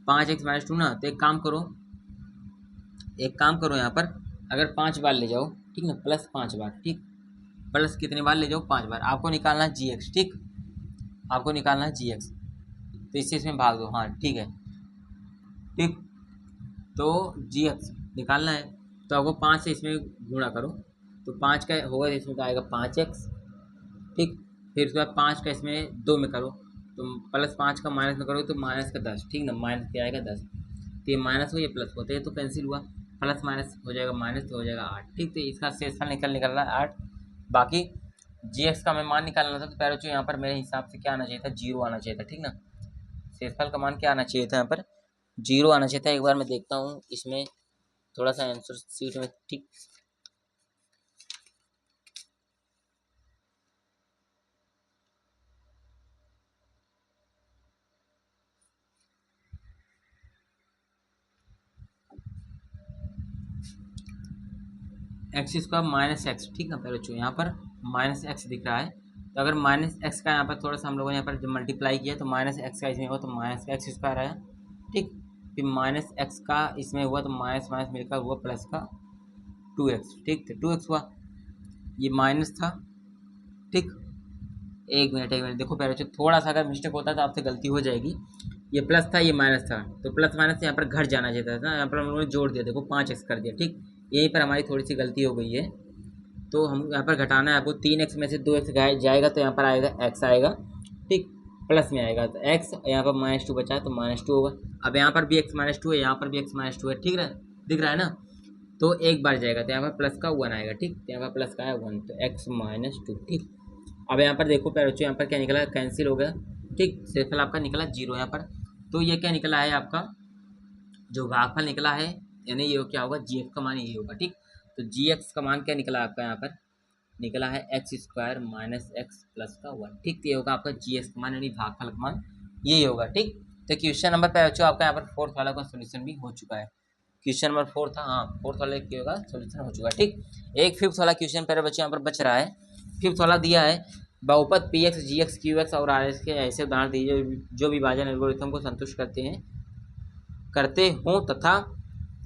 5x -2 ना, तो एक काम करो यहाँ पर, अगर 5 बार ले जाओ, ठीक ना, प्लस 5 बार, ठीक, प्लस कितने बार ले जाओ, 5 बार, आपको निकालना है gx, ठीक, आपको निकालना है gx, तो इससे इसमें भाग दो, हाँ ठीक है, ठीक, तो gx निकालना है, तो आपको 5 से इसमें गुणा करो, तो 5 का होगा इसमें तो आएगा 5x, ठीक, फिर उसके बाद 5 का इसमें 2 में करो तो +5 का माइनस में करो तो माइनस का 10, ठीक ना, माइनस क्या आएगा 10, तो ये माइनस हो, ये प्लस होता है तो कैंसिल हुआ, प्लस माइनस हो जाएगा माइनस तो हो जाएगा 8, ठीक, तो इसका शेषफल निकल रहा है 8। बाकी gx का हमें मान निकालना था, तो पहले यहाँ पर मेरे हिसाब से क्या आना चाहिए था, 0 आना चाहिए था, ठीक ना, शेषफल का मान क्या आना चाहिए था, यहाँ पर 0 आना चाहिए था। एक बार मैं देखता हूँ इसमें थोड़ा सा आंसर सीट में, ठीक, x² -x, ठीक ना, पहले बच्चों यहाँ पर -x दिख रहा है, तो अगर -x का यहाँ पर थोड़ा सा हम लोगों ने यहाँ पर जब मल्टीप्लाई किया तो -x का इसमें हुआ तो माइनस का x² आया, ठीक, फिर -x का इसमें हुआ तो माइनस माइनस मिलकर हुआ प्लस का 2x, ठीक, तो 2x हुआ, ये माइनस था, ठीक, एक मिनट देखो पहले बच्चों, थोड़ा सा अगर मिस्टेक होता तो आपसे गलती हो जाएगी, ये प्लस था ये माइनस था, तो प्लस माइनस यहाँ पर घट जाना चाहिए था, यहाँ पर हम लोगों ने जोड़ दिया, देखो 5x कर दिया, ठीक, यहीं पर हमारी थोड़ी सी गलती हो गई है, तो हम यहाँ पर घटाना है आपको, 3x में से 2x जाएगा तो यहाँ पर आएगा x आएगा, ठीक, प्लस में आएगा तो x, यहाँ पर -2 बचा है तो -2 होगा। अब यहाँ पर भी x -2 है, यहाँ पर भी x -2 है, ठीक है, दिख रहा है ना, तो एक बार जाएगा तो यहाँ पर प्लस का 1 आएगा, ठीक, तो यहाँ पर प्लस का है 1, तो x -2, ठीक। अब यहाँ पर देखो पहले बच्चों, यहाँ पर क्या निकला, कैंसिल हो गया, ठीक, शेषफल आपका निकला 0 यहाँ पर, तो ये क्या निकला है आपका जो भागफल निकला है, यानी ये क्या होगा, gx का मान ये होगा, ठीक, तो gx का मान क्या निकला आपका, यहाँ पर निकला है x² - x प्लस का 1, ठीक, तो ये होगा आपका gx का मान, यानी भागफल का मान यही होगा, ठीक। तो क्वेश्चन नंबर पे बच्चों आपका यहाँ पर 4th वाला का सोल्यूशन भी हो चुका है, क्वेश्चन नंबर 4 था, हाँ 4th वाले क्या होगा, सोल्यूशन हो चुका है, ठीक। एक 5th वाला क्वेश्चन पहले बच्चों यहाँ पर बच रहा है, 5th वाला दिया है, बहुपद px gx qx और rx के ऐसे उदाहरण दीजिए जो विभाजन एल्गोरिथम को संतुष्ट करते हों तथा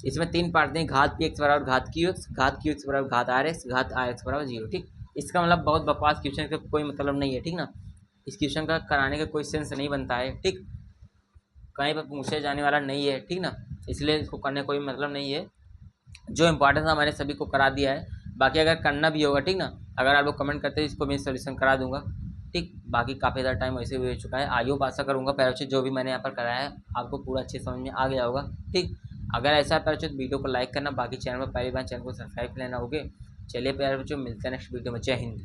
इसमें 3 पार्ट दें, घात px बराबर घात qx, घात qx बराबर घात rx, घात rx बराबर 0, ठीक। इसका मतलब बहुत बकवास क्वेश्चन का कोई मतलब नहीं है, ठीक ना, इस क्वेश्चन का कराने का कोई सेंस नहीं बनता है, ठीक, कहीं पर पूछे जाने वाला नहीं है, ठीक ना, इसलिए इसको करने का कोई मतलब नहीं है, जो इम्पोर्टेंट था मैंने सभी को करा दिया है। बाकी अगर करना भी होगा, ठीक ना, अगर आप लोग कमेंट करते हैं इसको मैं सोल्यूशन करा दूंगा, ठीक। बाकी काफ़ी ज़्यादा टाइम वैसे भी हो चुका है, आई होप आशा करूँगा पैरों जो भी मैंने यहाँ पर कराया है आपको पूरा अच्छे समझ में आ गया होगा, ठीक। अगर ऐसा है पैरों तो वीडियो को लाइक करना, बाकी चैनल पर पहली बार चैनल को सब्सक्राइब कर लेना, ओके। चलिए प्यारे बच्चों, मिलते हैं नेक्स्ट वीडियो में, जय हिंद।